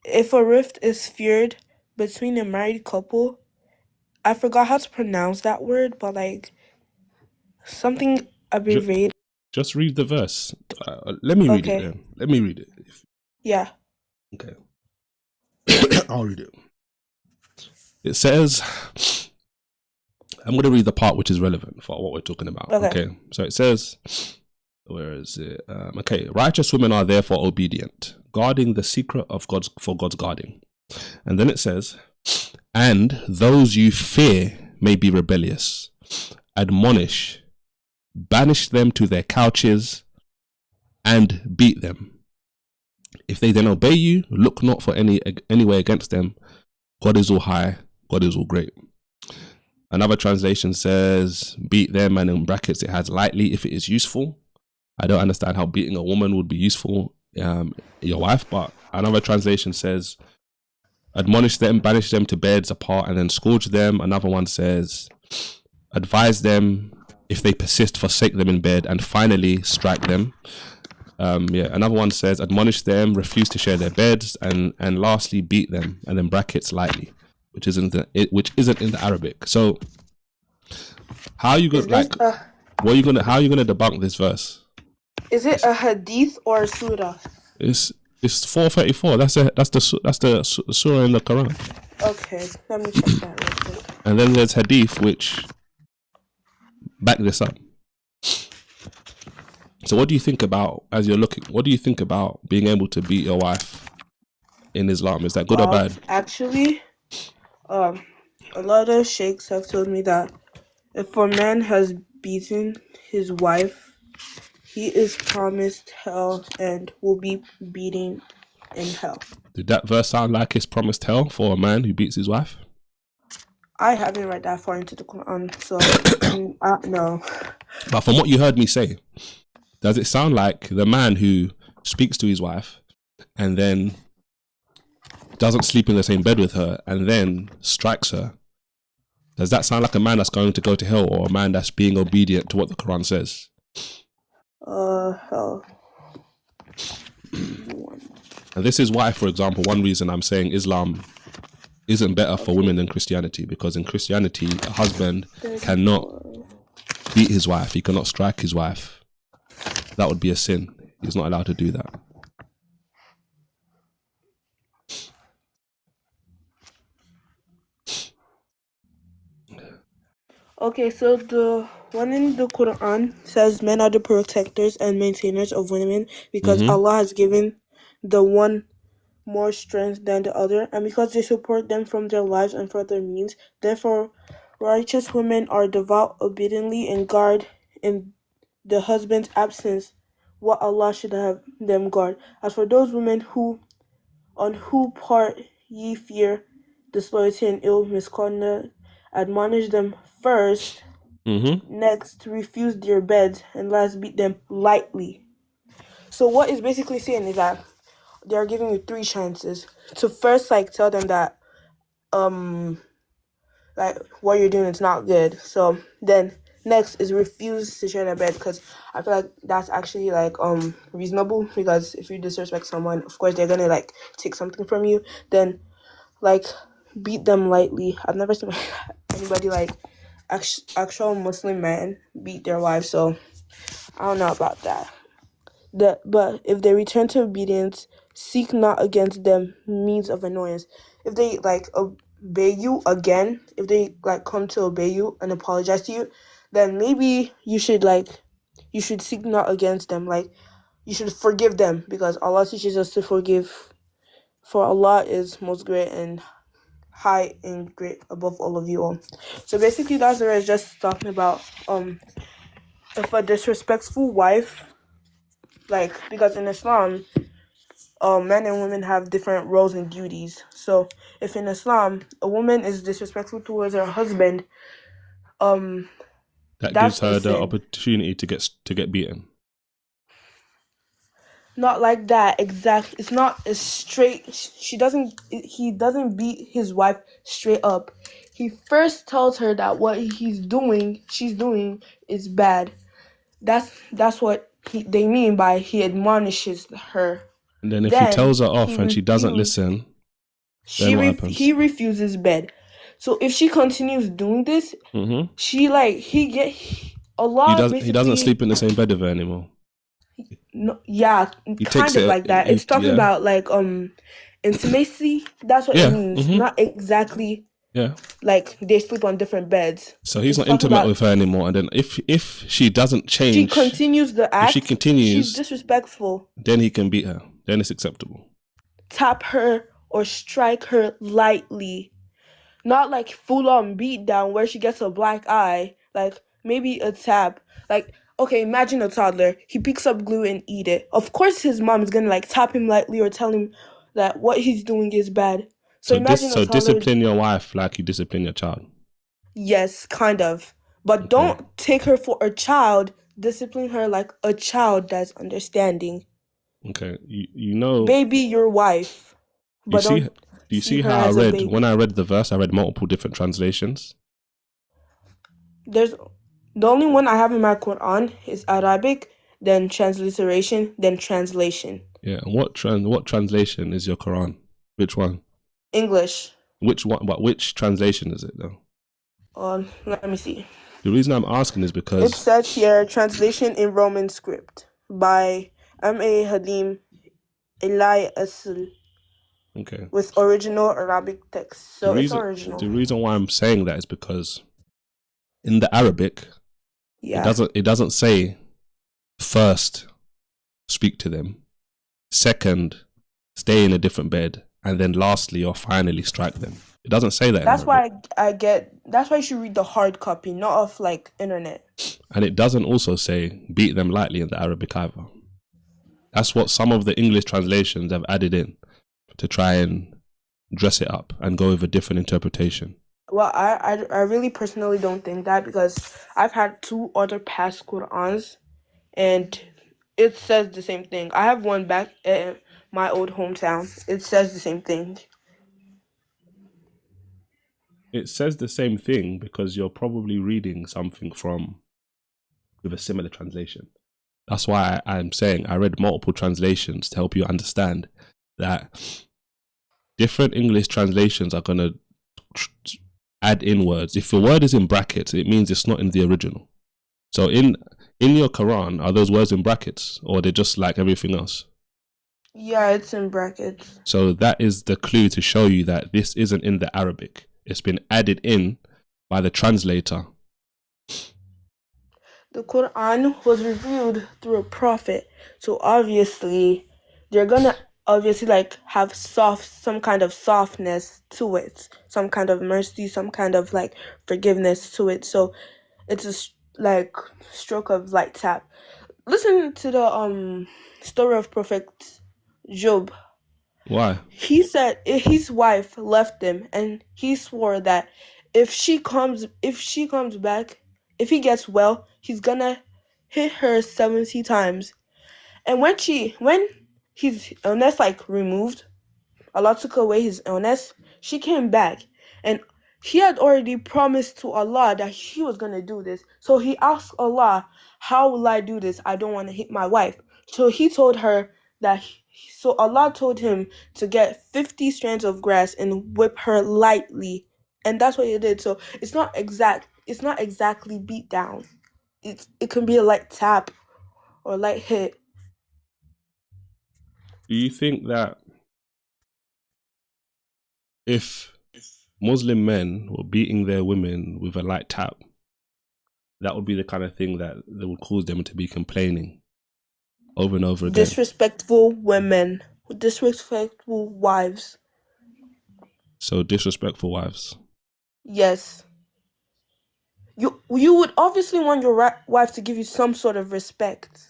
if a rift is feared between a married couple, I forgot how to pronounce that word, but like something abbreviated. Just read the verse. Let me read it Okay. then. Let me read it. Yeah. Okay. I'll read it. It says, I'm going to read the part which is relevant for what we're talking about. Okay. So it says, where is it? Okay. Righteous women are therefore obedient, guarding the secret of God's guarding. And then it says, and those you fear may be rebellious. Admonish, banish them to their couches, and beat them. If they then obey you, look not for any way against them. God is all high, God is all great. Another translation says, beat them, and in brackets it has lightly if it is useful. I don't understand how beating a woman would be useful, your wife, but another translation says, admonish them, banish them to beds apart, and then scourge them. Another one says, advise them. If they persist, forsake them in bed, and finally strike them. Another one says, admonish them, refuse to share their beds, and lastly beat them, and then brackets lightly, which isn't in the Arabic. So how are you going how are you gonna debunk this verse? Is it a hadith or a surah? It's 434. That's the surah in the Quran. Okay, let me check that real quick. And then there's hadith which back this up. So what do you think about, as you're looking, what do you think about being able to beat your wife in Islam? Is that good or bad? Actually, a lot of sheikhs have told me that if a man has beaten his wife, he is promised hell and will be beating in hell. Did that verse sound like it's promised hell for a man who beats his wife? I haven't read that far into the Quran, so no. But from what you heard me say, does it sound like the man who speaks to his wife and then doesn't sleep in the same bed with her and then strikes her, does that sound like a man that's going to go to hell, or a man that's being obedient to what the Quran says? Hell. And this is why, for example, one reason I'm saying Islam isn't better for women than Christianity, because in Christianity, a husband cannot beat his wife, he cannot strike his wife. That would be a sin. He's not allowed to do that. Okay, so the one in the Quran says men are the protectors and maintainers of women because Allah has given the one more strength than the other, and because they support them from their lives and for their means. Therefore, righteous women are devout obediently and guard in the husband's absence what Allah should have them guard. As for those women on who part ye fear disloyalty and ill misconduct, admonish them first, next refuse their beds, and last beat them lightly. So what it's basically saying is that they are giving you 3 chances to first tell them that what you're doing is not good. So then Next is refuse to share their bed, because I feel like that's actually like reasonable, because if you disrespect someone, of course they're gonna like take something from you. Then like beat them lightly. I've never seen anybody like actual Muslim man beat their wife, so I don't know about that. But if they return to obedience, seek not against them means of annoyance. If they like obey you again, if they like come to obey you and apologize to you, then maybe you should seek not against them. Like you should forgive them, because Allah teaches us to forgive. For Allah is most great and high and great above all of you all. So basically that's what I was just talking about. If a disrespectful wife, like, because in Islam, men and women have different roles and duties. So if in Islam a woman is disrespectful towards her husband, That that's gives a her the sin. opportunity to get beaten. Not like that, exactly. It's not as straight. He doesn't beat his wife straight up. He first tells her that what she's doing is bad. That's what they mean by he admonishes her. And then if he Then tells her he off and she doesn't refuses. listen, then what happens? He refuses bed. So if she continues doing this, Mm-hmm. Allah He doesn't basically, sleep in the same bed with her anymore. no, yeah, He kind takes of it like that. It's talking yeah. about like intimacy. That's what Yeah. it means. Mm-hmm. Not exactly Yeah. like they sleep on different beds. So he's It's not talking intimate about with her anymore. And then if she doesn't change, she continues the act. if she continues, she's disrespectful. then he can beat her. Then it's acceptable. Tap her or strike her lightly. Not like full on beat down where she gets a black eye. Like maybe a tap. Like, okay, imagine a toddler. He picks up glue and eat it. Of course his mom is gonna like tap him lightly or tell him that what he's doing is bad. So imagine a toddler. Discipline your wife like you discipline your child. Yes, kind of. But don't take her for a child. Discipline her like a child that's understanding. Okay, you know. Baby your wife. But do you see her how as a baby. when I read the verse, I read multiple different translations? There's the only one I have in my Quran is Arabic, then transliteration, then translation. Yeah, and what translation is your Quran? Which one? English. Which one? But which translation is it though? Let me see. The reason I'm asking is because it says here translation in Roman script by M.A. Hadim Eli Asl. Okay. With original Arabic text. So it's original. The reason why I'm saying that is because in the Arabic, it doesn't say first speak to them, second stay in a different bed, and then lastly or finally strike them. It doesn't say that. That's why that's why you should read the hard copy, not off like internet. And it doesn't also say beat them lightly in the Arabic either. That's what some of the English translations have added in to try and dress it up and go with a different interpretation. Well, I really personally don't think that, because I've had 2 other past Qur'ans and it says the same thing. I have one back at my old hometown. It says the same thing. It says the same thing because you're probably reading something with a similar translation. That's why I'm saying I read multiple translations to help you understand that different English translations are going to add in words. If a word is in brackets, it means it's not in the original. So in your Quran, are those words in brackets, or they're just like everything else? Yeah, it's in brackets. So that is the clue to show you that this isn't in the Arabic. It's been added in by the translator. The Quran was revealed through a prophet. So obviously, they're gonna like have some kind of softness to it, some kind of mercy, some kind of like forgiveness to it. So it's a like stroke of light tap. Listen to the story of Prophet Job. Why? He said his wife left him, and he swore that if she comes back, if he gets well, he's gonna hit her 70 times. And when his illness like removed, Allah took away his illness, she came back, and he had already promised to Allah that he was going to do this. So he asked Allah, how will I do this? I don't want to hit my wife. So he told her that, so Allah told him to get 50 strands of grass and whip her lightly. And that's what he did. So it's not exactly beat down. It can be a light tap or a light hit. Do you think that if Muslim men were beating their women with a light tap, that would be the kind of thing that would cause them to be complaining over and over again? Disrespectful women, disrespectful wives. So disrespectful wives. Yes. You would obviously want your wife to give you some sort of respect.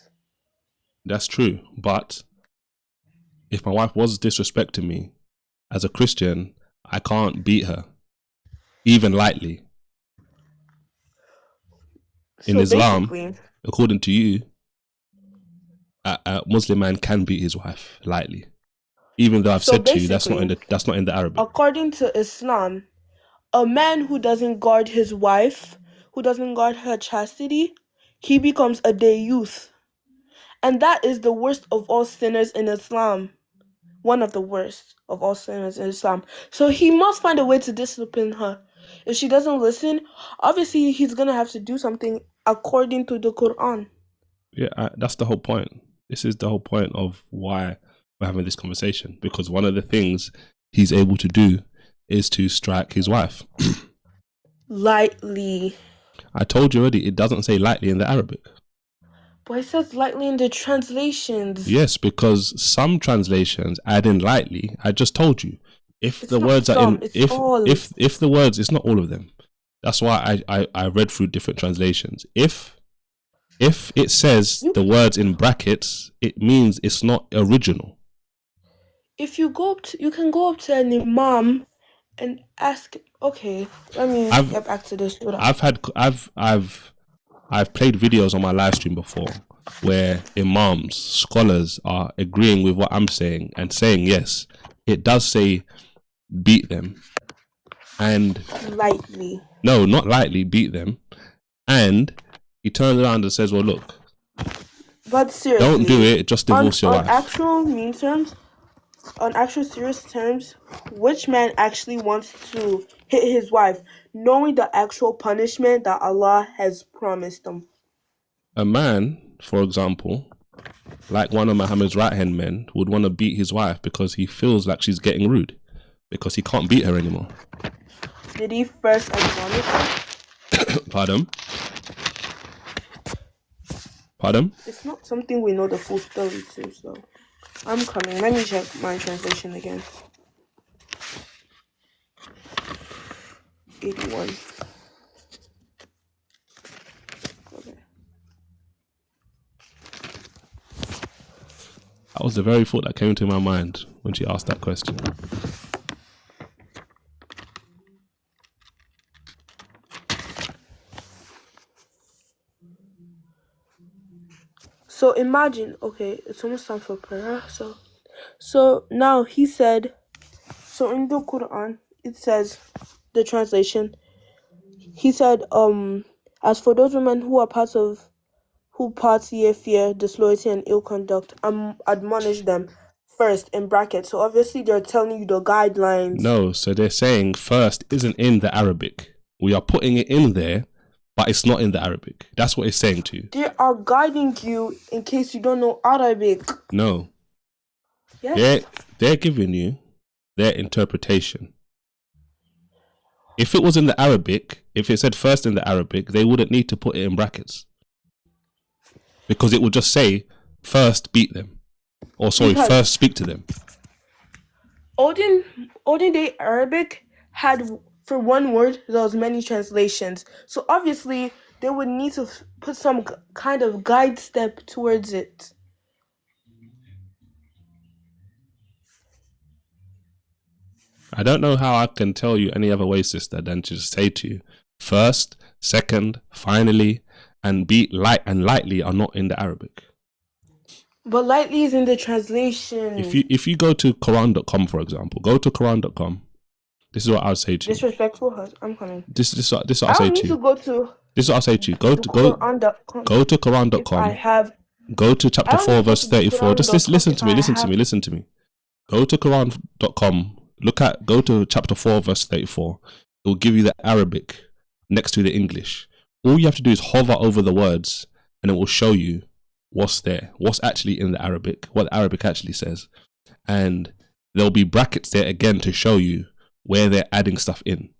That's true. But if my wife was disrespecting me, as a Christian, I can't beat her, even lightly. In So Islam, basically, according to you, a Muslim man can beat his wife lightly. Even though I've So said to you that's not basically, in the Arabic. according to Islam, a man who doesn't guard his wife, who doesn't guard her chastity, he becomes a youth. And that is the worst of all sinners in Islam. One of the worst of all sinners in Islam. So he must find a way to discipline her. If she doesn't listen, obviously he's going to have to do something according to the Quran. Yeah, that's the whole point. This is the whole point of why we're having this conversation. Because one of the things he's able to do is to strike his wife. Lightly. I told you already, it doesn't say lightly in the Arabic. But it says lightly in the translations. Yes, because some translations add in lightly. I just told you. If It's the not words are some, in, it's if all. if the words, it's not all of them. That's why I read through different translations. If it says the words in brackets, it means it's not original. If you go up to, you can go up to an imam and ask. Okay, let me get back to this. I've played videos on my live stream before where imams, scholars are agreeing with what I'm saying and saying, yes, it does say beat them. And lightly. No, not lightly, beat them. And he turns around and says, well, look, but seriously, don't do it, just divorce your wife. On actual serious terms, which man actually wants to hit his wife, knowing the actual punishment that Allah has promised them? A man, for example, like one of Muhammad's right-hand men, would want to beat his wife because he feels like she's getting rude, because he can't beat her anymore. Did he first admonish her? Pardon? Pardon? It's not something we know the full story to, so I'm coming. Let me check my translation again. 81. Okay. That was the very thought that came to my mind when she asked that question. So imagine, okay, it's almost time for prayer. So now he said, so in the Quran, it says, the translation, he said, as for those women who party fear, disloyalty, and ill conduct, admonish them first in brackets. So obviously they're telling you the guidelines. No, so they're saying first isn't in the Arabic. We are putting it in there, but it's not in the Arabic. That's what it's saying to you. They are guiding you in case you don't know Arabic. No. Yes. They're giving you their interpretation. If it was in the Arabic, if it said first in the Arabic, they wouldn't need to put it in brackets. Because it would just say, first beat them. Or sorry, first speak to them. Olden day Arabic had, for one word, there was many translations. So obviously, they would need to put some kind of guide step towards it. I don't know how I can tell you any other way, sister, than to just say to you, first, second, finally, and beat light and lightly are not in the Arabic. But lightly is in the translation. If you go to Quran.com, for example, go to Quran.com This is what I would say to you. Disrespectful. I'm coming. This is what I I'll say don't to need you. to go to This is what I'll say to you. Go the to Quran.com. go to If I Quran.com. have, Go to I chapter don't need 4, to go verse to the 34. Just Quran.com listen if to me. I Listen to have. me. Listen to me. Go to Quran.com. Go to chapter 4, verse 34. It will give you the Arabic next to the English. All you have to do is hover over the words, and it will show you what's there, what's actually in the Arabic, what the Arabic actually says. And there'll be brackets there again to show you where they're adding stuff in.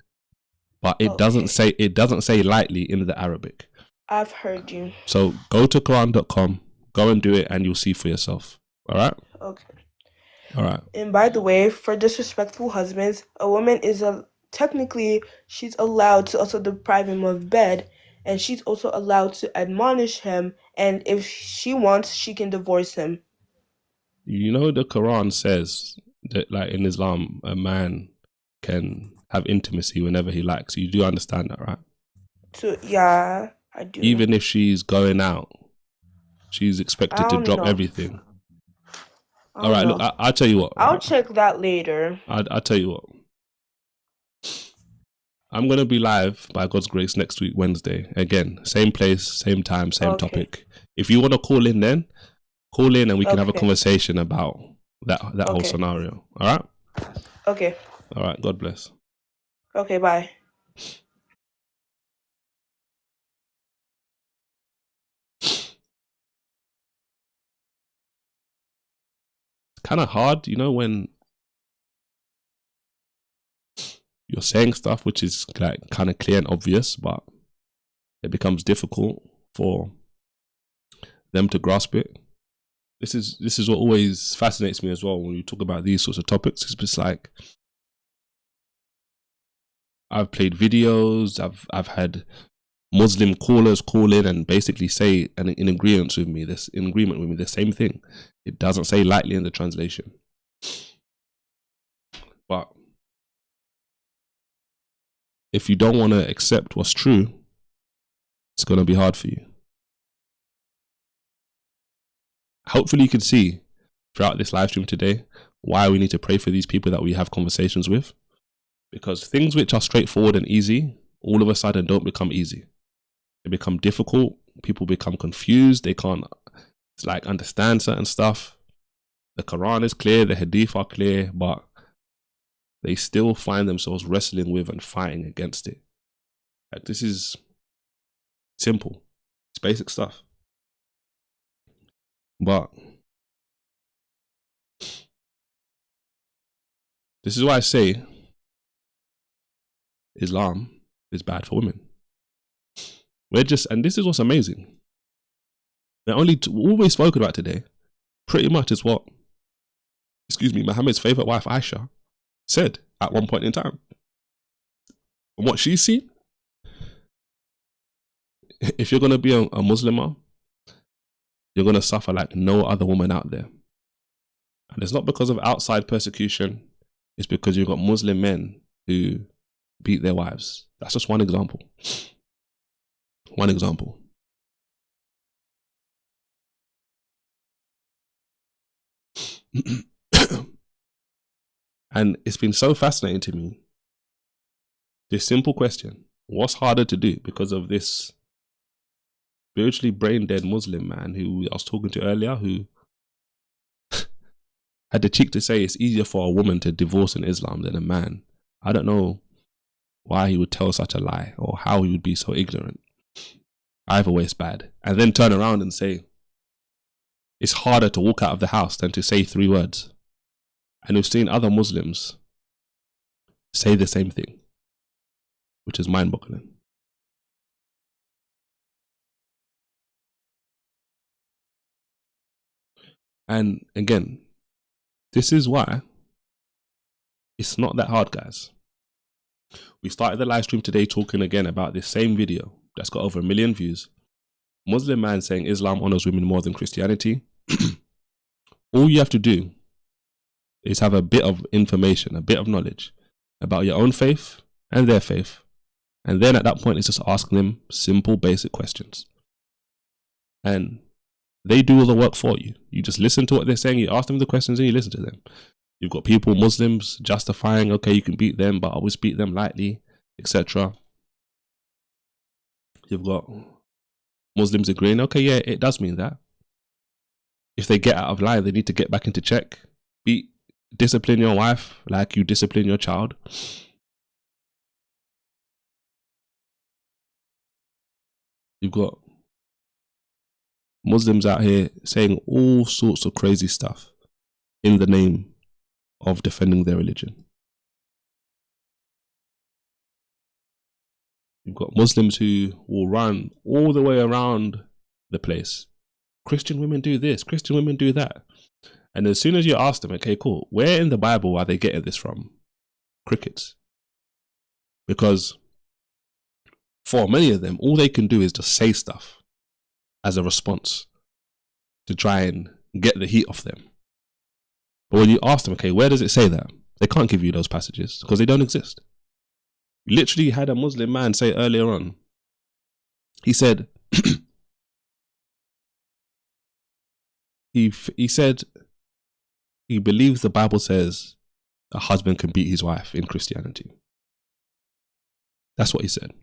But it doesn't say lightly in the Arabic. I've heard you. So go to Quran.com, go and do it, and you'll see for yourself. All right? Okay. All right. And by the way, for disrespectful husbands, a woman is technically she's allowed to also deprive him of bed, and she's also allowed to admonish him, and if she wants, she can divorce him. You know, the Quran says that, like, in Islam, a man can have intimacy whenever he likes. You do understand that, right? Yeah, I do. Even if she's going out, she's expected to drop know. everything. All right, look, I'll tell you what. I'll check that later. I'll tell you what. I'm going to be live, by God's grace, next week, Wednesday. Again, same place, same time, same topic. If you want to call in then, call in and we can have a conversation about that whole scenario. All right? Okay. All right, God bless. Okay, bye. It's kind of hard, you know, when you're saying stuff which is like kind of clear and obvious, but it becomes difficult for them to grasp it. This is what always fascinates me as well when you talk about these sorts of topics. It's just like, I've played videos, I've had Muslim callers call in and basically say in agreement with me the same thing. It doesn't say lightly in the translation. But if you don't want to accept what's true, it's going to be hard for you. Hopefully you can see throughout this live stream today why we need to pray for these people that we have conversations with. Because things which are straightforward and easy, all of a sudden don't become easy. They become difficult. People become confused. They can't understand certain stuff. The Quran is clear, the Hadith are clear, but they still find themselves wrestling with and fighting against it. Like, this is simple. It's basic stuff. But this is why I say Islam is bad for women. And this is what's amazing. All we've spoken about today pretty much is what, Muhammad's favorite wife Aisha said at one point in time. From what she's seen, if you're going to be a Muslima, you're going to suffer like no other woman out there. And it's not because of outside persecution, it's because you've got Muslim men who beat their wives. That's just one example. One example. And it's been so fascinating to me, this simple question: what's harder to do? Because of this spiritually brain dead Muslim man who I was talking to earlier, who had the cheek to say it's easier for a woman to divorce in Islam than a man. I don't know why he would tell such a lie or how he would be so ignorant. Either way, it's bad. And then turn around and say it's harder to walk out of the house than to say 3 words. And we've seen other Muslims say the same thing, which is mind-boggling. And again, this is why it's not that hard, guys. We started the live stream today talking again about this same video that's got over 1 million views. Muslim man saying Islam honors women more than Christianity. All you have to do is have a bit of information, a bit of knowledge about your own faith and their faith. And then at that point, it's just asking them simple, basic questions. And they do all the work for you. You just listen to what they're saying, you ask them the questions and you listen to them. You've got people, Muslims, justifying, okay, you can beat them, but always beat them lightly, etc. You've got Muslims agreeing, okay, yeah, it does mean that. If they get out of line, they need to get back into check. Discipline your wife like you discipline your child. You've got Muslims out here saying all sorts of crazy stuff in the name of defending their religion. You've got Muslims who will run all the way around the place. Christian women do this, Christian women do that. And as soon as you ask them, okay, cool, where in the Bible are they getting this from? Crickets. Because for many of them, all they can do is just say stuff as a response to try and get the heat off them. But when you ask them, okay, where does it say that? They can't give you those passages because they don't exist. We literally had a Muslim man say earlier on, he said, he said he believes the Bible says a husband can beat his wife in Christianity. That's what he said.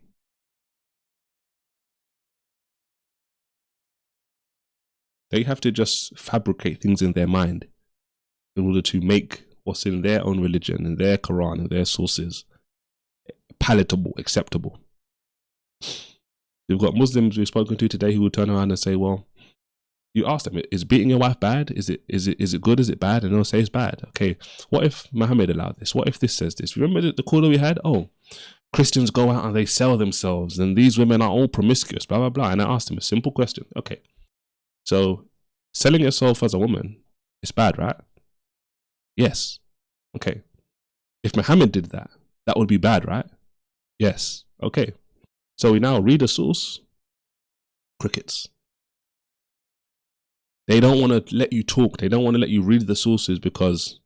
They have to just fabricate things in their mind in order to make what's in their own religion, in their Quran, and their sources palatable, acceptable. You've got Muslims we've spoken to today who will turn around and say, well, you ask them, is beating your wife bad? Is it good? Is it bad? And they'll say it's bad. Okay, what if Muhammad allowed this? What if this says this? Remember the caller we had? Oh, Christians go out and they sell themselves and these women are all promiscuous, blah, blah, blah. And I asked him a simple question. Okay, so selling yourself as a woman is bad, right? Yes. Okay. If Muhammad did that, that would be bad, right? Yes. Okay. So we now read a source. Crickets. They don't want to let you talk. They don't want to let you read the sources because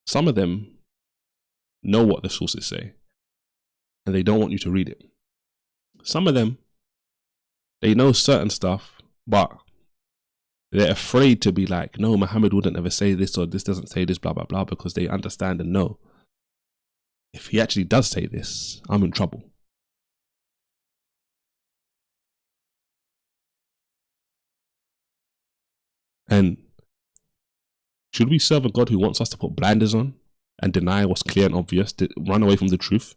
some of them know what the sources say and they don't want you to read it. Some of them, they know certain stuff, but they're afraid to be like, no, Muhammad wouldn't ever say this, or this doesn't say this, blah, blah, blah, because they understand and know if he actually does say this, I'm in trouble. And should we serve a God who wants us to put blinders on and deny what's clear and obvious, to run away from the truth?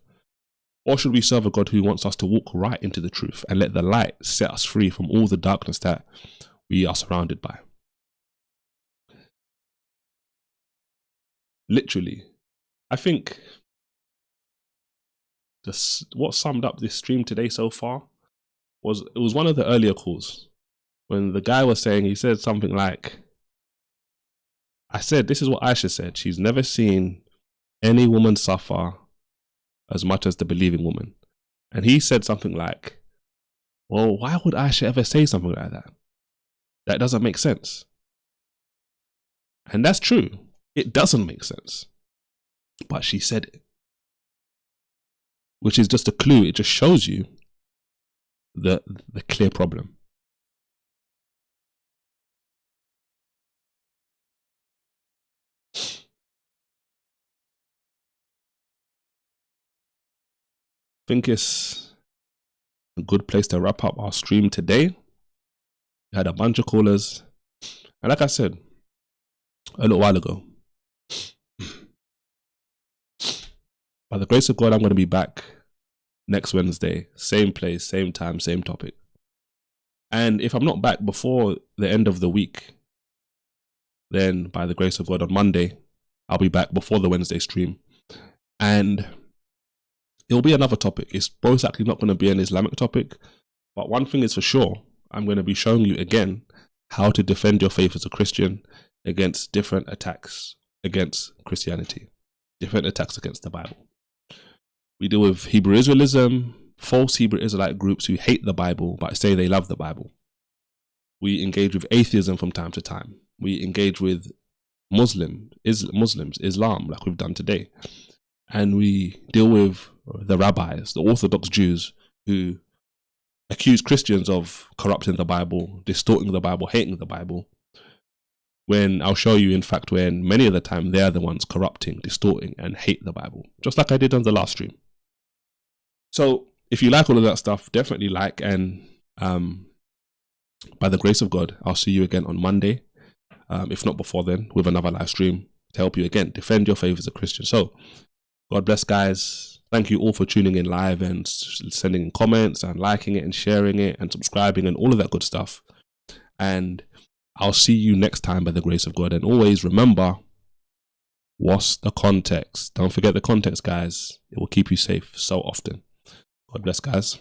Or should we serve a God who wants us to walk right into the truth and let the light set us free from all the darkness that we are surrounded by? Literally, I think what summed up this stream today so far was, it was one of the earlier calls when the guy was saying, he said something like, I said, this is what Aisha said, she's never seen any woman suffer as much as the believing woman. And he said something like, well, why would Aisha ever say something like that? That doesn't make sense. And that's true. It doesn't make sense. But she said it. Which is just a clue. It just shows you the clear problem. I think it's a good place to wrap up our stream today. We had a bunch of callers. And like I said a little while ago, by the grace of God, I'm going to be back next Wednesday. Same place, same time, same topic. And if I'm not back before the end of the week, then by the grace of God on Monday, I'll be back before the Wednesday stream. And it'll be another topic. It's most likely not going to be an Islamic topic. But one thing is for sure, I'm going to be showing you again how to defend your faith as a Christian against different attacks against Christianity, different attacks against the Bible. We deal with Hebrew Israelism, false Hebrew Israelite groups who hate the Bible but say they love the Bible. We engage with atheism from time to time. We engage with Muslims, Islam, like we've done today. And we deal with the rabbis, the Orthodox Jews, who accuse Christians of corrupting the Bible, distorting the Bible, hating the Bible. when I'll show you, in fact, when many of the time they're the ones corrupting, distorting, and hate the Bible, just like I did on the last stream. So if you like all of that stuff, definitely like, and by the grace of God, I'll see you again on Monday, if not before then, with another live stream to help you again defend your faith as a Christian. So God bless, guys. Thank you all for tuning in live and sending in comments and liking it and sharing it and subscribing and all of that good stuff. And I'll see you next time by the grace of God. And always remember, what's the context? Don't forget the context, guys. It will keep you safe so often. God bless, guys.